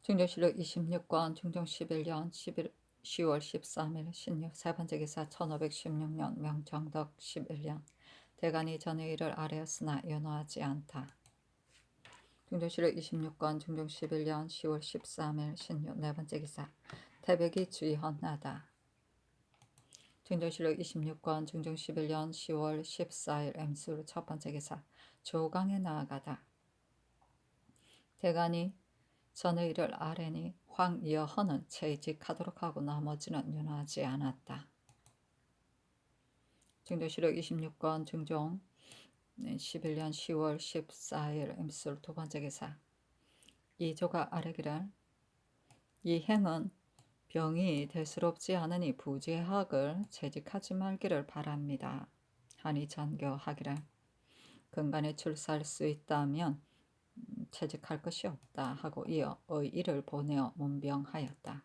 중조실록 26권 중종 11년 10월 13일 신유 세 번째 기사 1516년 명정덕 11년 대간이 전의 일을 아뢰었으나 연호하지 않다. 중조실록 26권 중종 11년 10월 13일 신유 네 번째 기사 태백이 주의헌하다. 중조실록 26권 중종 11년 10월 14일 엠술 첫 번째 기사 조강에 나아가다. 대간이 전의 일을 아뢰니 황여헌은 채직하도록 하고 나머지는 윤하지 않았다. 중조실록 26권 중종 11년 10월 14일 임술 두 번째 기사 이조가 아뢰기를 이 행은 병이 대수롭지 않으니 부재학을 채직하지 말기를 바랍니다. 하니 전교하기를 근간에 출사할 수 있다면 채직할 것이 없다 하고 이어 의의를 보내어 문병하였다.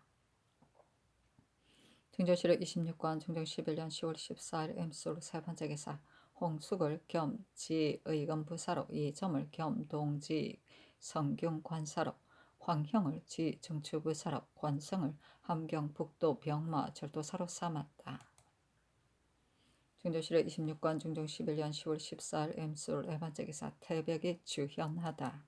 중조실록 26권 중종 11년 10월 14일 임술 세 번째 기사 홍숙을 겸 지의검부사로 이점을 겸 동지 성균관사로 황형을 지정추부사로 권성을 함경북도 병마 절도사로 삼았다. 중조실록 26권 중종 11년 10월 14일 임술 네 번째 기사 태백이 주현하다.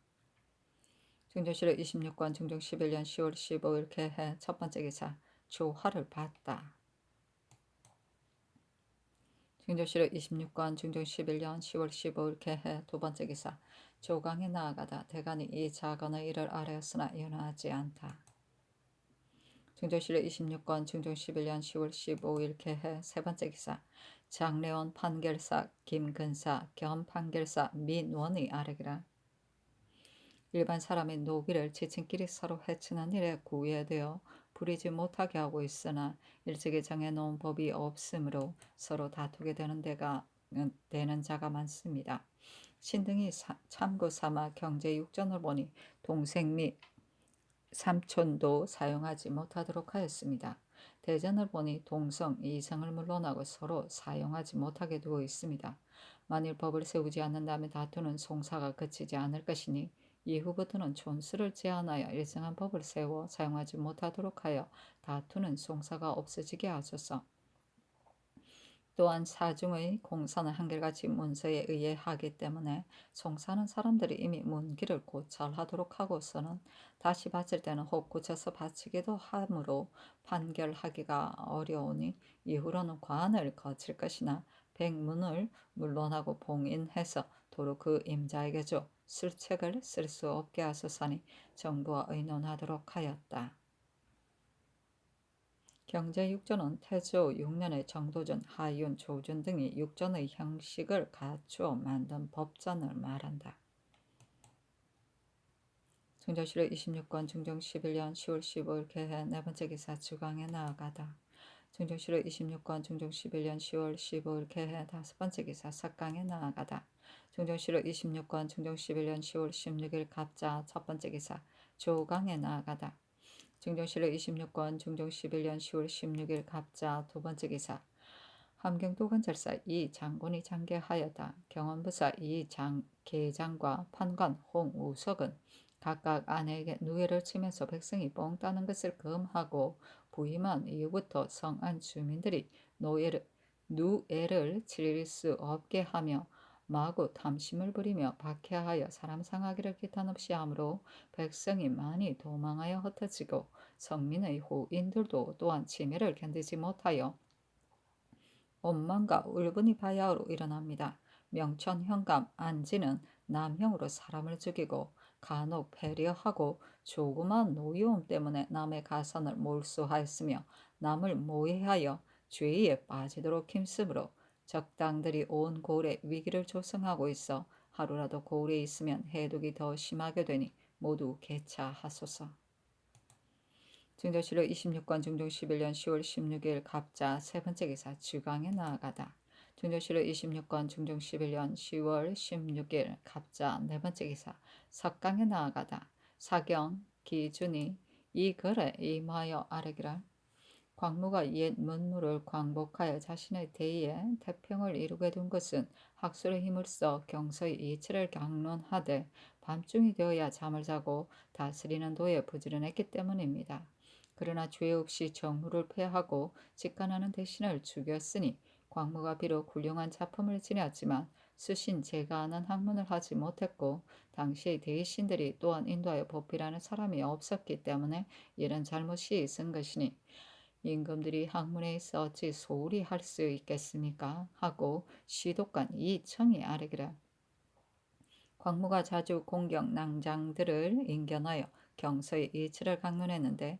중조실록 26권 중종 11년 10월 15일 개해 첫 번째 기사 조화를 봤다. 중조실록 26권 중종 11년 10월 15일 개해 두 번째 기사 조강에 나아가다. 대간이 이 작언의 일을 아뢰었으나 연하지 않다. 중조실록 26권 중종 11년 10월 15일 개해 세 번째 기사 장례원 판결사 김근사 겸 판결사 민원의 아뢰기라. 일반 사람이 노비를 지친끼리 서로 해치는 일에 구애되어 부리지 못하게 하고 있으나 일찍이 정해놓은 법이 없으므로 서로 다투게 되는 자가 많습니다. 신등이 참고 삼아 경제육전을 보니 동생 및 삼촌도 사용하지 못하도록 하였습니다. 대전을 보니 동성, 이성을 물론하고 서로 사용하지 못하게 두어 있습니다. 만일 법을 세우지 않는다면 다투는 송사가 그치지 않을 것이니 이후부터는 촌수를 제한하여 일정한 법을 세워 사용하지 못하도록 하여 다투는 송사가 없어지게 하소서. 또한 사중의 공사는 한결같이 문서에 의해 하기 때문에 송사는 사람들이 이미 문기를 고찰하도록 하고서는 다시 바칠 때는 혹 고쳐서 바치기도 하므로 판결하기가 어려우니 이후로는 관을 거칠 것이나 백문을 물론하고 봉인해서 도로 그 임자에게 줘 술책을 쓸 수 없게 하소서니 정부와 의논하도록 하였다. 경제육전은 태조 6년에 정도전, 하윤, 조준 등이 육전의 형식을 갖추어 만든 법전을 말한다. 중조실록 26권 중종 11년 10월 15일 개해 네 번째 기사 주강에 나아가다. 중조실록 26권 중종 11년 10월 15일 개해 다섯 번째 기사 석강에 나아가다. 중조실록 26권 중종 11년 10월 16일 갑자 첫 번째 기사 조강에 나아가다. 중종실록 26권 중종 11년 10월 16일 갑자 두 번째 기사 함경도건절사 이 장군이 장계하였다. 경원부사 이 계장과 판관 홍우석은 각각 아내에게 누에를 치면서 백성이 뻥 따는 것을 금하고 부임한 이후부터 성안 주민들이 누에를 칠 수 없게 하며 마구 탐심을 부리며 박해하여 사람 상하기를 기탄없이 하므로 백성이 많이 도망하여 흩어지고 성민의 호인들도 또한 치매를 견디지 못하여 원망과 울분이 바야흐로 일어납니다. 명천 현감 안지는 남형으로 사람을 죽이고 간혹 패려하고 조그만 노여움 때문에 남의 가선을 몰수하였으며 남을 모해하여 죄에 빠지도록 힘쓰므로 적당들이 온 고을에 위기를 조성하고 있어 하루라도 고을에 있으면 해독이 더 심하게 되니 모두 개차하소서. 중조실록 26권 중종 11년 10월 16일 갑자 세 번째 기사 주강에 나아가다. 중조실록 26권 중종 11년 10월 16일 갑자 네 번째 기사 석강에 나아가다. 사경 기준이 이 글에 임하여 아뢰기를 광무가 옛 문물을 광복하여 자신의 대의에 태평을 이루게 둔 것은 학술의 힘을 써 경서의 이치를 강론하되 밤중이 되어야 잠을 자고 다스리는 도에 부지런했기 때문입니다. 그러나 죄 없이 정후를 폐하고 직관하는 대신을 죽였으니 광무가 비록 훌륭한 작품을 지녔지만 수신 제가하는 학문을 하지 못했고 당시의 대신들이 또한 인도하여 보필하는 사람이 없었기 때문에 이런 잘못이 있은 것이니 임금들이 학문에 있어 어찌 소홀히 할 수 있겠습니까? 하고 시독관 이청이 아뢰기를 광무가 자주 공격 낭장들을 인견하여 경서의 이치를 강론했는데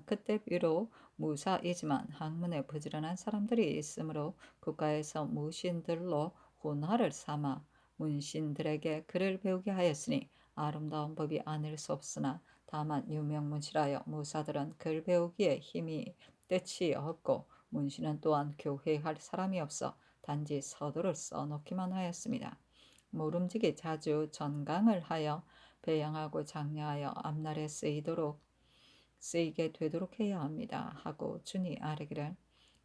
그때 비록 무사이지만 학문에 부지런한 사람들이 있으므로 국가에서 무신들로 훈화를 삼아 문신들에게 글을 배우게 하였으니 아름다운 법이 아닐 수 없으나 다만 유명문시라여 무사들은 글 배우기에 힘이 뜻이 없고 문신은 또한 교회할 사람이 없어 단지 서도를 써놓기만 하였습니다. 모름지기 자주 전강을 하여 배양하고 장려하여 앞날에 쓰이게 되도록 해야 합니다. 하고 준이 아뢰기를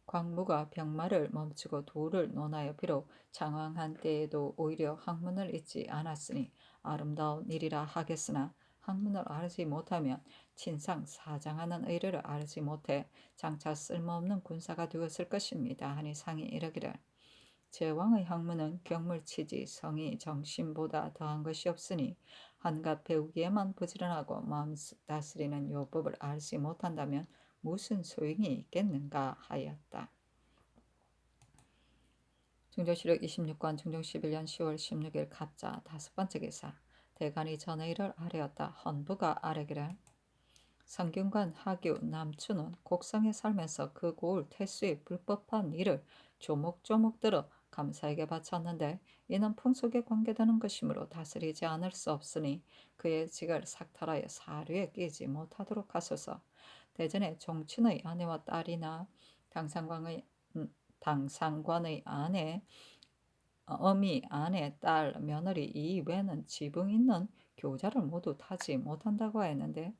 광무가 병마를 멈추고 도를 논하여 비록 장황한 때에도 오히려 학문을 잊지 않았으니 아름다운 일이라 하겠으나 학문을 알지 못하면 친상 사장하는 의례를 알지 못해 장차 쓸모없는 군사가 되었을 것입니다. 하니 상이 이르기를 제왕의 학문은 경물치지 성의 정신보다 더한 것이 없으니 한갓 배우기에만 부지런하고 마음 다스리는 요법을 알지 못한다면 무슨 소용이 있겠는가 하였다. 중조실록 26권 중종 11년 10월 16일 갑자 다섯 번째 기사 대간이 전의를 아뢰었다. 헌부가 아뢰기를 성균관 하규 남춘은 곡성에 살면서 그 고을 태수의 불법한 일을 조목조목 들어 감사에게 바쳤는데 이는 풍속에 관계되는 것이므로 다스리지 않을 수 없으니 그의 직을 삭탈하여 사류에 끼지 못하도록 하소서. 대전에 종친의 아내와 딸이나 당상관의 아내, 어미, 아내, 딸, 며느리 이 외에는 지붕 있는 교자를 모두 타지 못한다고 했는데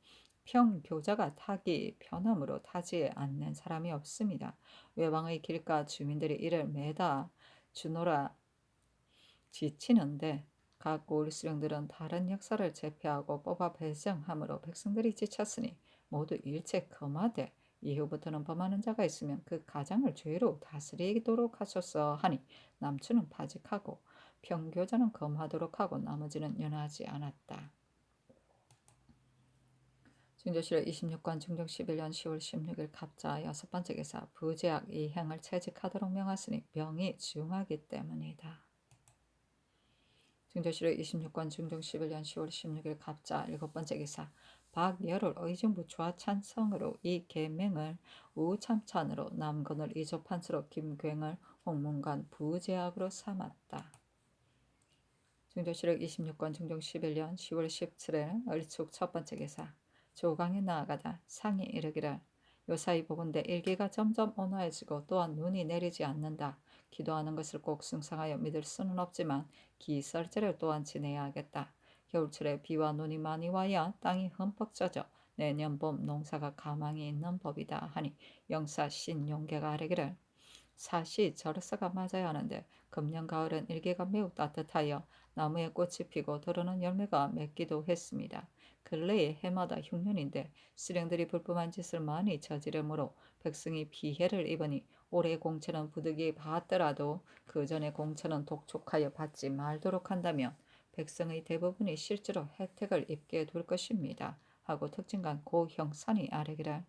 평교자가 타기 편함으로 타지 않는 사람이 없습니다. 외방의 길가 주민들이 이를 매다 주노라 지치는데 각 고을 수령들은 다른 역사를 제패하고 뽑아 배정함으로 백성들이 지쳤으니 모두 일체 금하되 이후부터는 범하는 자가 있으면 그 가장을 죄로 다스리도록 하소서 하니 남추는 파직하고 평교자는 금하도록 하고 나머지는 연하지 않았다. 중조실록 26관 중종 11년 10월 16일 갑자 여섯 번째 기사 부제학 이행을 채직하도록 명하시니 명이 중하기 때문이다. 중조실록 26관 중종 11년 10월 16일 갑자 일곱 번째 기사 박열을 의정부추와 찬성으로 이 계명을 우참찬으로 남건을 이조판수로 김굉을 홍문관 부제학으로 삼았다. 중조실록 26권 중종 11년 10월 17일 을축 첫 번째 기사 조강에 나아가다 상이 이르기를 요사이 보건대 일기가 점점 온화해지고 또한 눈이 내리지 않는다. 기도하는 것을 꼭 숭상하여 믿을 수는 없지만 기설제를 또한 지내야 하겠다. 겨울철에 비와 눈이 많이 와야 땅이 흠뻑 젖어 내년 봄 농사가 가망이 있는 법이다 하니 영사 신용계가 아뢰기를 사시 저르사가 맞아야 하는데 금년 가을은 일기가 매우 따뜻하여 나무에 꽃이 피고 들어오는 열매가 맺기도 했습니다. 근래에 해마다 흉년인데 수령들이 불법한 짓을 많이 저지르므로 백성이 피해를 입으니 올해 공천은 부득이 받더라도 그 전에 공천은 독촉하여 받지 말도록 한다면 백성의 대부분이 실제로 혜택을 입게 될 것입니다. 하고 특징간 고 형산이 아뢰기를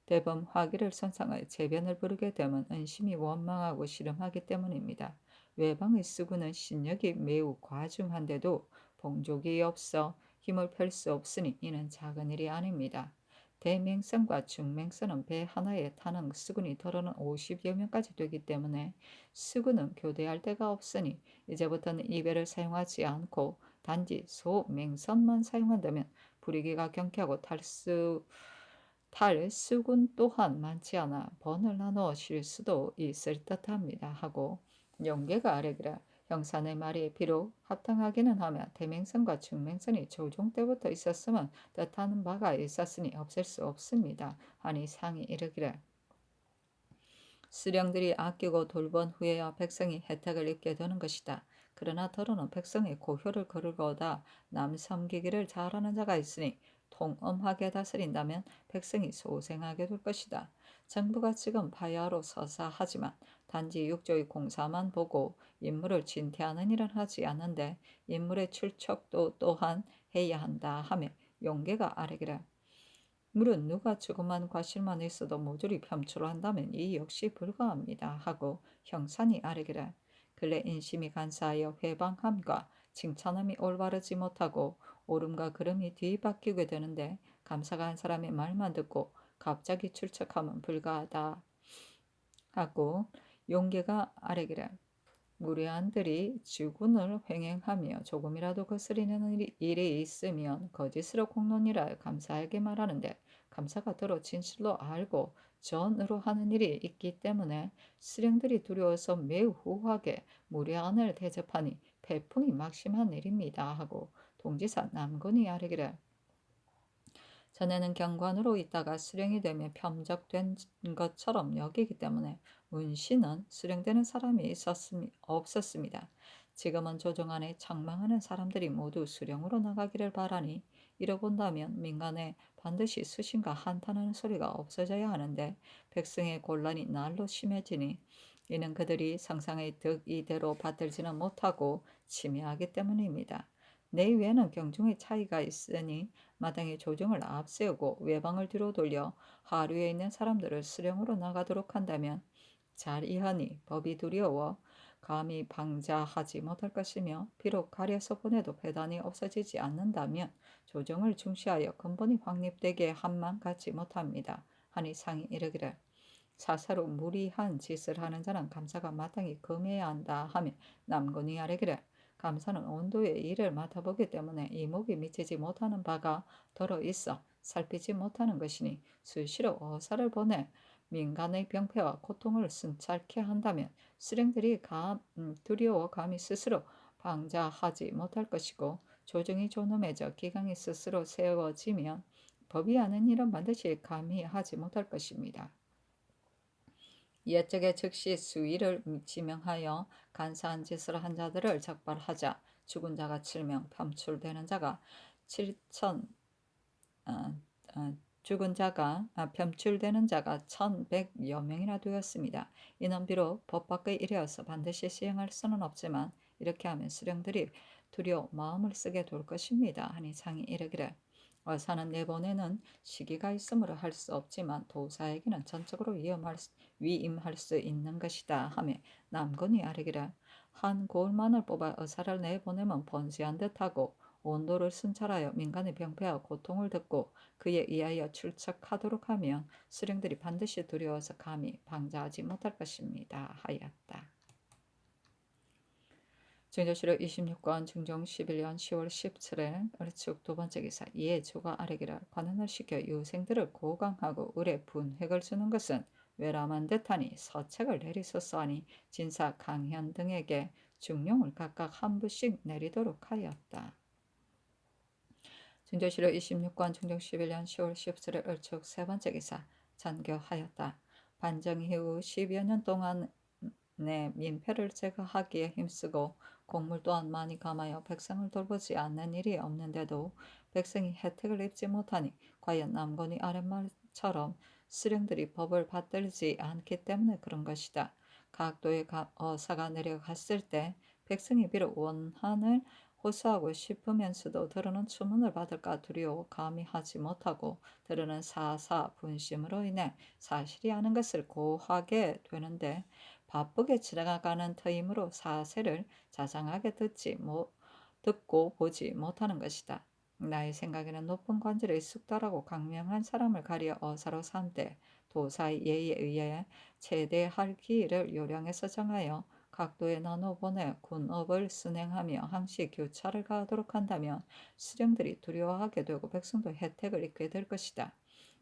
대범 화기를 선상하여 재변을 부르게 되면 은심이 원망하고 씨름하기 때문입니다. 외방의 수군은 신력이 매우 과중한데도 봉족이 없어 힘을 펼 수 없으니 이는 작은 일이 아닙니다. 대맹선과 중맹선은 배 하나에 타는 수군이 더러는 50여 명까지 되기 때문에 수군은 교대할 데가 없으니 이제부터는 이 배를 사용하지 않고 단지 소맹선만 사용한다면 불이기가 경쾌하고 탈수군 또한 많지 않아 번을 나누어 쉴 수도 있을 듯합니다. 하고 용계가 아뢰기를 형산의 말이 비록 합당하기는 하며 대맹선과 중맹선이 조종 때부터 있었으면 뜻하는 바가 있었으니 없앨 수 없습니다. 하니 상이 이르기를 수령들이 아끼고 돌본 후에야 백성이 혜택을 입게 되는 것이다. 그러나 더러는 백성의 고효를 거르고다 남 섬기기를 잘하는 자가 있으니 통엄하게 다스린다면 백성이 소생하게 될 것이다. 정부가 지금 바야흐로 서사하지만 단지 육조의 공사만 보고 인물을 진퇴하는 일은 하지 않는데 인물의 출척도 또한 해야 한다 하며 용계가 아뢰기를 물은 누가 조그만 과실만 있어도 모조리 편출을 한다면 이 역시 불가합니다 하고 형산이 아뢰기를 근래 인심이 간사하여 회방함과 칭찬함이 올바르지 못하고 오름과 그름이 뒤바뀌게 되는데 감사가 한 사람의 말만 듣고 갑자기 출척하면 불가하다 하고 용계가 아뢰기를 무례한들이 주군을 횡행하며 조금이라도 거스리는 일이 있으면 거짓으로 공론이라 감사에게 말하는데 감사가 더러 진실로 알고 전으로 하는 일이 있기 때문에 수령들이 두려워서 매우 후하게 무례한을 대접하니 태풍이 막심한 일입니다 하고 동지사 남군이 아뢰기를 전에는 경관으로 있다가 수령이 되며 평적된 것처럼 여기기 때문에 문씨는 수령되는 사람이 없었습니다. 지금은 조정 안에 장망하는 사람들이 모두 수령으로 나가기를 바라니 이뤄본다면 민간에 반드시 수신과 한탄하는 소리가 없어져야 하는데 백성의 곤란이 날로 심해지니 이는 그들이 상상의 득이대로 받들지는 못하고 침해하기 때문입니다. 내외에는 경중의 차이가 있으니 마땅히 조정을 앞세우고 외방을 뒤로 돌려 하류에 있는 사람들을 수령으로 나가도록 한다면 자리하니 법이 두려워 감히 방자하지 못할 것이며 비록 가려서 보내도 배단이 없어지지 않는다면 조정을 중시하여 근본이 확립되게 한만 갖지 못합니다. 하니 상이 이르기를 사사로 무리한 짓을 하는 자는 감사가 마땅히 금해야 한다 하며 남군이 아뢰기를 감사는 온도의 일을 맡아보기 때문에 이목이 미치지 못하는 바가 더러 있어 살피지 못하는 것이니 수시로 어사를 보내 민간의 병폐와 고통을 순찰케 한다면 수령들이 두려워 감히 스스로 방자하지 못할 것이고 조정이 존엄해져 기강이 스스로 세워지면 법이 하는 일은 반드시 감히 하지 못할 것입니다. 옛적에 즉시 수위를 지명하여 간사한 짓을 한 자들을 적발하자 죽은 자가 7명, 편출되는 자가 7천 편출되는 자가 1,100여 명이나 되었습니다. 이는 비록 법 밖의 일이어서 반드시 시행할 수는 없지만 이렇게 하면 수령들이 두려워 마음을 쓰게 될 것입니다. 하니 상이 이르기를 어사는 내보내는 시기가 있으므로 할 수 없지만 도사에게는 전적으로 위임할 수 있는 것이다 하며 남군이 아뢰기를 한 고을만을 뽑아 어사를 내보내면 번지한 듯하고 온도를 순찰하여 민간의 병폐와 고통을 듣고 그에 의하여 출척하도록 하면 수령들이 반드시 두려워서 감히 방자하지 못할 것입니다 하였다. 증조실록 26권 증종 11년 10월 17일 을축 두 번째 기사 예조가 아뢰기를 관원을 시켜 유생들을 고강하고 을에 분획을 주는 것은 외람한 듯하니 서책을 내리소서 하니 진사 강현 등에게 중용을 각각 한 부씩 내리도록 하였다. 증조실록 26권 증종 11년 10월 17일 을축 세 번째 기사 전교하였다. 반정 이후 10여 년 동안 내 민폐를 제거하기에 힘쓰고 곡물 또한 많이 감하여 백성을 돌보지 않는 일이 없는데도 백성이 혜택을 입지 못하니 과연 남건이 아랫말처럼 수령들이 법을 받들지 않기 때문에 그런 것이다. 각도의 어사가 내려갔을 때 백성이 비록 원한을 호소하고 싶으면서도 들으는 추문을 받을까 두려워 감히 하지 못하고 들으는 사사 분심으로 인해 사실이 아는 것을 고하게 되는데 바쁘게 지나가는 터이므로 사세를 자상하게 듣고 보지 못하는 것이다. 나의 생각에는 높은 관절에 숙달하고 강명한 사람을 가려 어사로 삼되 도사의 예에 의해 최대할 기일을 요량해서 정하여 각도에 나눠 보내 군업을 순행하며 항시 교차를 가하도록 한다면 수령들이 두려워하게 되고 백성도 혜택을 입게 될 것이다.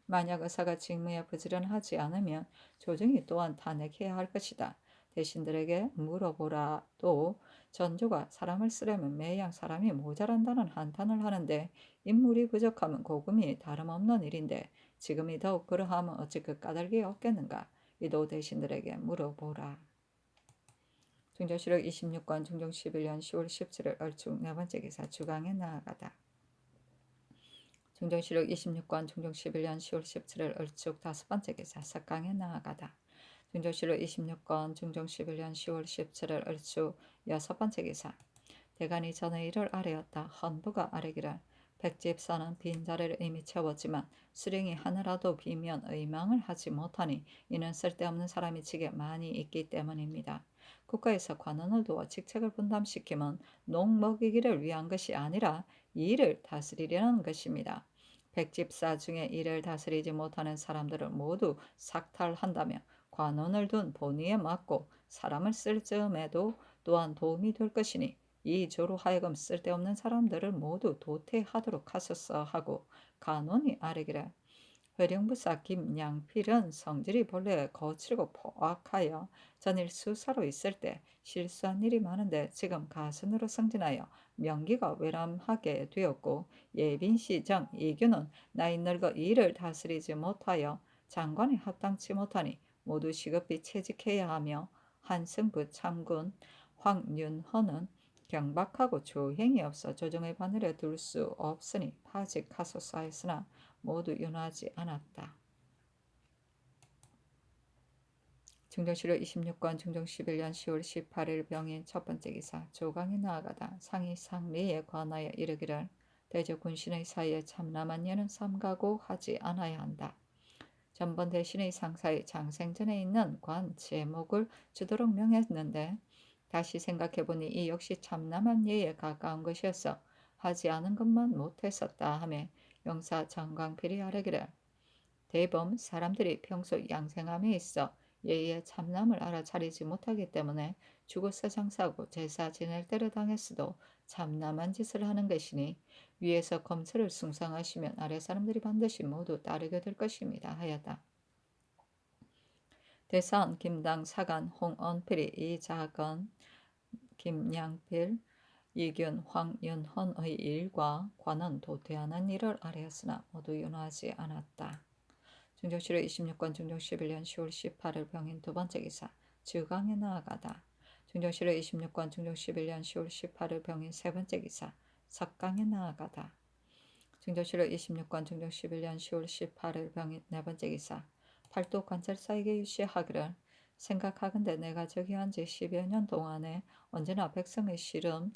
만약 의사가 직무에 부지런하지 않으면 조정이 또한 탄핵해야 할 것이다. 대신들에게 물어보라도 전조가 사람을 쓰려면 매양 사람이 모자란다는 한탄을 하는데 인물이 부족하면 고금이 다름없는 일인데 지금이 더욱 그러하면 어찌 그 까닭이 없겠는가. 이도 대신들에게 물어보라. 중조실록 26권 중종 11년 10월 17일 얼축 네 번째 기사 주강에 나아가다. 중종실록 26권 중종 11년 10월 17일 얼축 다섯 번째 기사 석강에 나아가다. 중종실록 26권 중종 11년 10월 17일 얼축 여섯 번째 기사 대간이 전의 일을 아뢰었다. 헌부가 아뢰기를 백집사는 빈자리를 이미 채웠지만 수령이 하나라도 비면 의망을 하지 못하니 이는 쓸데없는 사람이 직에 많이 있기 때문입니다. 국가에서 관원을 두어 직책을 분담시키면 농 먹이기를 위한 것이 아니라 일을 다스리려는 것입니다. 백집사 중에 일을 다스리지 못하는 사람들을 모두 삭탈한다며 관원을 둔 본의에 맞고 사람을 쓸 즈음에도 또한 도움이 될 것이니 이 조로 하여금 쓸데없는 사람들을 모두 도태하도록 하소서 하고 간원이 아뢰기를 회령부사 김양필은 성질이 본래 거칠고 포악하여 전일 수사로 있을 때 실수한 일이 많은데 지금 가선으로 승진하여 명기가 외람하게 되었고 예빈시 정 이규는 나이 늙어 일을 다스리지 못하여 장관에 합당치 못하니 모두 시급히 채직해야 하며 한승부 참군 황윤헌은 경박하고 조행이 없어 조정의 바늘에 둘 수 없으니 파직하소서 하였으나 모두 윤하지 않았다. 중종실록 26권 중종 11년 10월 18일 병인 첫 번째 기사 조강에 나아가다 상이 상리에 관하여 이르기를 대저 군신의 사이에 참남한 예는 삼가고 하지 않아야 한다. 전번 대신의 상사의 장생전에 있는 관 제목을 주도록 명했는데 다시 생각해보니 이 역시 참남한 예에 가까운 것이었어 하지 않은 것만 못했었다 하며 영사 정광필이 아뢰기를 대범 사람들이 평소 양생함에 있어 예의 참남을 알아차리지 못하기 때문에 죽어서 장사하고 제사 지낼 때를 당했어도 참남한 짓을 하는 것이니 위에서 검처를 숭상하시면 아래 사람들이 반드시 모두 따르게 될 것입니다 하였다. 대사원 김당 사간 홍언필이 이 작은 김양필 이균 황윤헌의 일과 관은 도태하는 일을 아뢰었으나 모두 윤하지 않았다. 중종실록 26권 중종 11년 10월 18일 병인 두 번째 기사 주강에 나아가다. 중종실록 26권 중종 11년 10월 18일 병인 세 번째 기사 석강에 나아가다. 중종실록 26권 중종 11년 10월 18일 병인 네 번째 기사 팔도 관찰사에게 유시하기를 생각하건대 내가 즉위한 지 10여 년 동안에 언제나 백성의 시름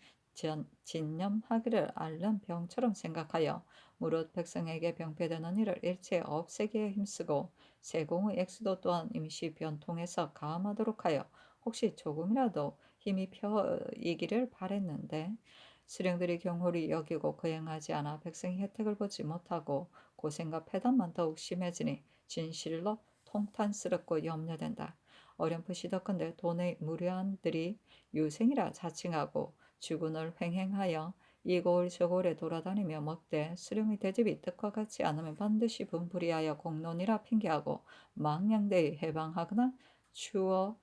진념하기를 앓는 병처럼 생각하여 무릇 백성에게 병폐되는 일을 일체 없애기에 힘쓰고 세공의 액수도 또한 임시 변통해서 가함하도록 하여 혹시 조금이라도 힘이 펴이기를 바랬는데 수령들이 경홀히 여기고 거행하지 않아 백성이 혜택을 보지 못하고 고생과 패단만 더욱 심해지니 진실로 통탄스럽고 염려된다. 어렴풋이 덕건대 돈의 무료한들이 유생이라 자칭하고 주군을 횡행하여 이골 저골에 돌아다니며 먹되 수령의 대접이 뜻과 같지 않으면 반드시 분풀이하여 공론이라 핑계하고 망령되이 해방하거나 추워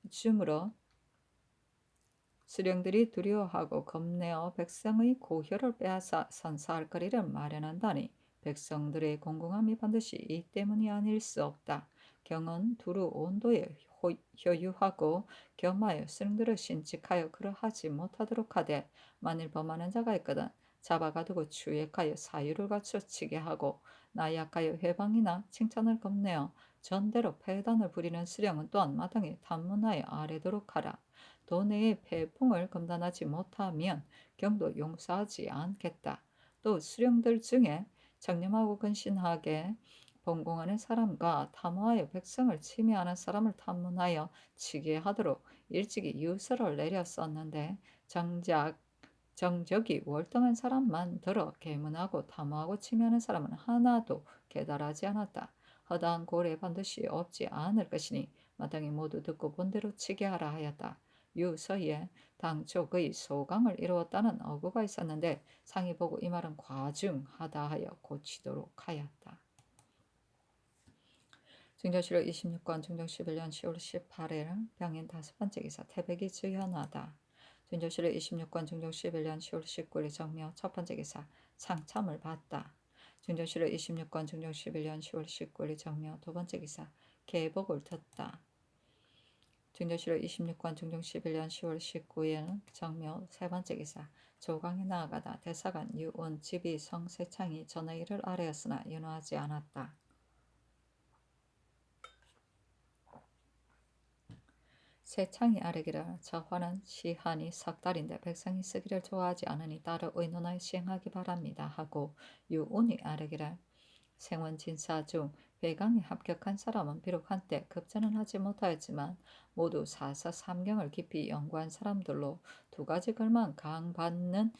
줌으로 수령들이 두려워하고 겁내어 백성의 고혈을 빼앗아 선사할 거리를 마련한다니 백성들의 공공함이 반드시 이 때문이 아닐 수 없다. 경은 두루 온도에 효유하고 겸하여 수령들을 신칙하여 그러하지 못하도록 하되 만일 범하는 자가 있거든 잡아가두고 추액하여 사유를 갖춰 치게 하고 나약하여 회방이나 칭찬을 겁내어 전대로 패단을 부리는 수령은 또한 마땅히 단문하여 아뢰도록 하라. 도내의 폐풍을 검단하지 못하면 경도 용서하지 않겠다. 또 수령들 중에 청렴하고 근신하게 본공하는 사람과 탐호하여 백성을 침해하는 사람을 탐문하여 치게 하도록 일찍이 유서를 내렸었는데 정적이 월등한 사람만 들어 계문하고 탐호하고 침해하는 사람은 하나도 계달하지 않았다. 허다한 고래 반드시 없지 않을 것이니 마땅히 모두 듣고 본대로 치게 하라 하였다. 유서에 당초 그의 소강을 이루었다는 어구가 있었는데 상이 보고 이 말은 과중하다 하여 고치도록 하였다. 중종실록 26권 중종 11년 10월 18일 병인 다섯 번째 기사 태백이 주현하다. 중종실록 26권 중종 11년 10월 19일 정묘 첫 번째 기사 상참을 받다. 중종실록 26권 중종 11년 10월 19일 정묘 두 번째 기사 계복을 듣다. 중조실록 26권 중종 11년 10월 19일 정묘 세 번째 기사 조강에 나아가다 대사관 유은 집이 성세창이 전의 일을 아뢰었으나 윤호하지 않았다. 세창이 아뢰기를 저 화는 시한이 석 달인데 백성이 쓰기를 좋아하지 않으니 따로 의논하여 시행하기 바랍니다 하고 유운이 아뢰기를 생원 진사 중 회강에 합격한 사람은 비록 한때 급제는 하지 못하였지만 모두 사서 삼경을 깊이 연구한 사람들로 두 가지 글만 강받는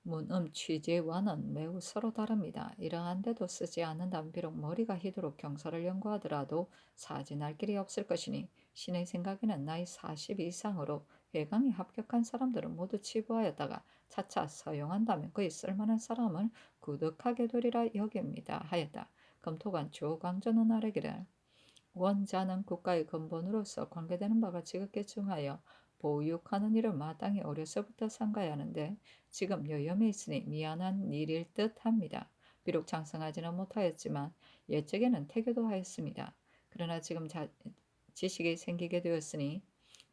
문음 취지와는 매우 서로 다릅니다. 이러한데도 쓰지 않는다면 비록 머리가 희도록 경서를 연구하더라도 사진할 길이 없을 것이니 신의 생각에는 나이 40 이상으로 회강에 합격한 사람들은 모두 치부하였다가 차차 서용한다면 그의 쓸만한 사람을 구득하게 되리라 여깁니다 하였다. 검토관 조광조는 아뢰기를 원자는 국가의 근본으로서 관계되는 바가 지극히 중하여 보육하는 일을 마땅히 어려서부터 삼가야 하는데 지금 요염에 있으니 미안한 일일 듯 합니다. 비록 장성하지는 못하였지만 옛적에는 태교도 하였습니다. 그러나 지금 지식이 생기게 되었으니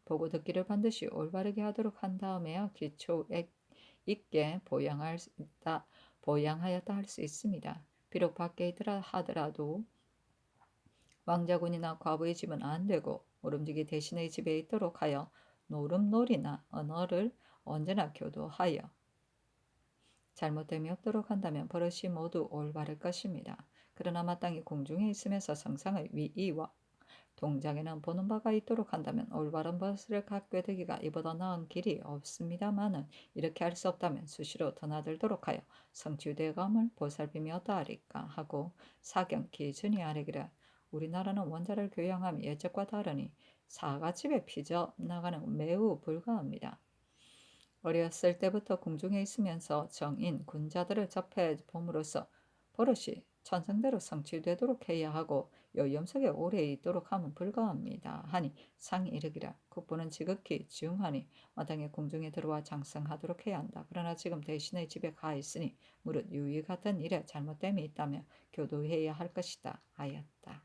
보고 듣기를 반드시 올바르게 하도록 한 다음에야 기초 있게 보양하였다 할 수 있습니다. 비록 밖에 있더라 하더라도 왕자군이나 과부의 집은 안 되고 모름지기 대신의 집에 있도록 하여 노름놀이나 언어를 언제나 교도하여 잘못됨이 없도록 한다면 버릇이 모두 올바를 것입니다. 그러나 마땅히 궁중에 있으면서 성상의 위의와 동작에는 보는 바가 있도록 한다면 올바른 버릇을 갖게 되기가 이보다 나은 길이 없습니다마는 이렇게 할 수 없다면 수시로 드나들도록 하여 성취되감을 보살피며 어떠하리까 하고 사경 기준이 아뢰기를 우리나라는 원자를 교양함이 예적과 다르니 사가집에 피져 나가는 매우 불가합니다. 어렸을 때부터 궁중에 있으면서 정인, 군자들을 접해 봄으로써 버릇이 천성대로 성취되도록 해야 하고 요염석에 오래 있도록 하면 불가합니다. 하니 상이 이르기라 국부는 지극히 중하니 마땅히 궁중에 들어와 장성하도록 해야 한다. 그러나 지금 대신의 집에 가 있으니 무릇 유의 같은 일에 잘못됨이 있다며 교도해야 할 것이다 하였다.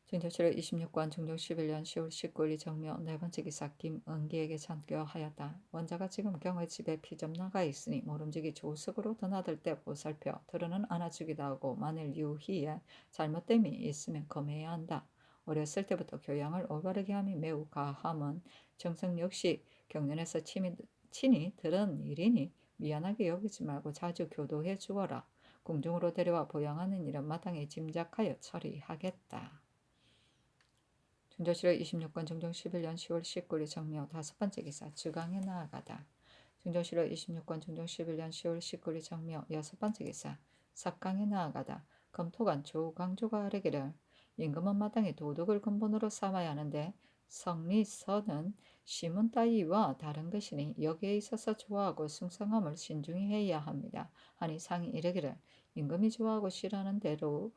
중조실록 26권 중종 11년 10월 19일 정묘 네 번째 기사 김은기에게 전교하였다. 원자가 지금 경의 집에 피점 나가 있으니 모름지기 조석으로 드나들 때 보살펴 들으는 안아주기도 하고 만일 유희에 잘못됨이 있으면 검해야 한다. 어렸을 때부터 교양을 올바르게 함이 매우 가함은 정성 역시 경륜에서 친히 들은 일이니 미안하게 여기지 말고 자주 교도해 주어라. 궁중으로 데려와 보양하는 일은 마땅히 짐작하여 처리하겠다. 중조실록 26권 중종 11년 10월 19일 정묘 다섯 번째 기사 주강에 나아가다. 중조실록 26권 중종 11년 10월 19일 정묘 여섯 번째 기사 삭강에 나아가다. 검토관 조광조가 아뢰기를 임금은 마땅히 도덕을 근본으로 삼아야 하는데 성리서는 시문 따위와 다른 것이니 여기에 있어서 좋아하고 숭상함을 신중히 해야 합니다. 하니 상이 이르기를 임금이 좋아하고 싫어하는 대로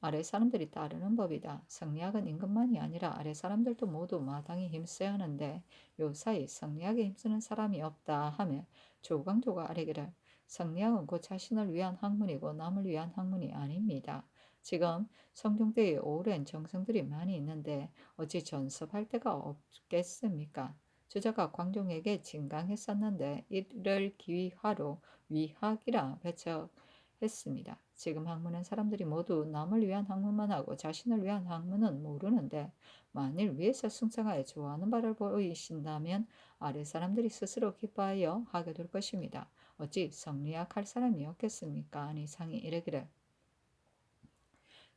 아래 사람들이 따르는 법이다. 성리학은 임금만이 아니라 아래 사람들도 모두 마땅히 힘써야 하는데 요사이 성리학에 힘쓰는 사람이 없다 하며 조광조가 아뢰기를 성리학은 곧 자신을 위한 학문이고 남을 위한 학문이 아닙니다. 지금 성종대에 오랜 정성들이 많이 있는데 어찌 전섭할 데가 없겠습니까? 주자가 광종에게 진강했었는데 이를 기화로 위학이라 배척했습니다. 지금 학문은 사람들이 모두 남을 위한 학문만 하고 자신을 위한 학문은 모르는데 만일 위에서 숭상하여 좋아하는 바를 보이신다면 아래 사람들이 스스로 기뻐하여 하게 될 것입니다. 어찌 성리학 할 사람이 없겠습니까? 아니 상이 이르기를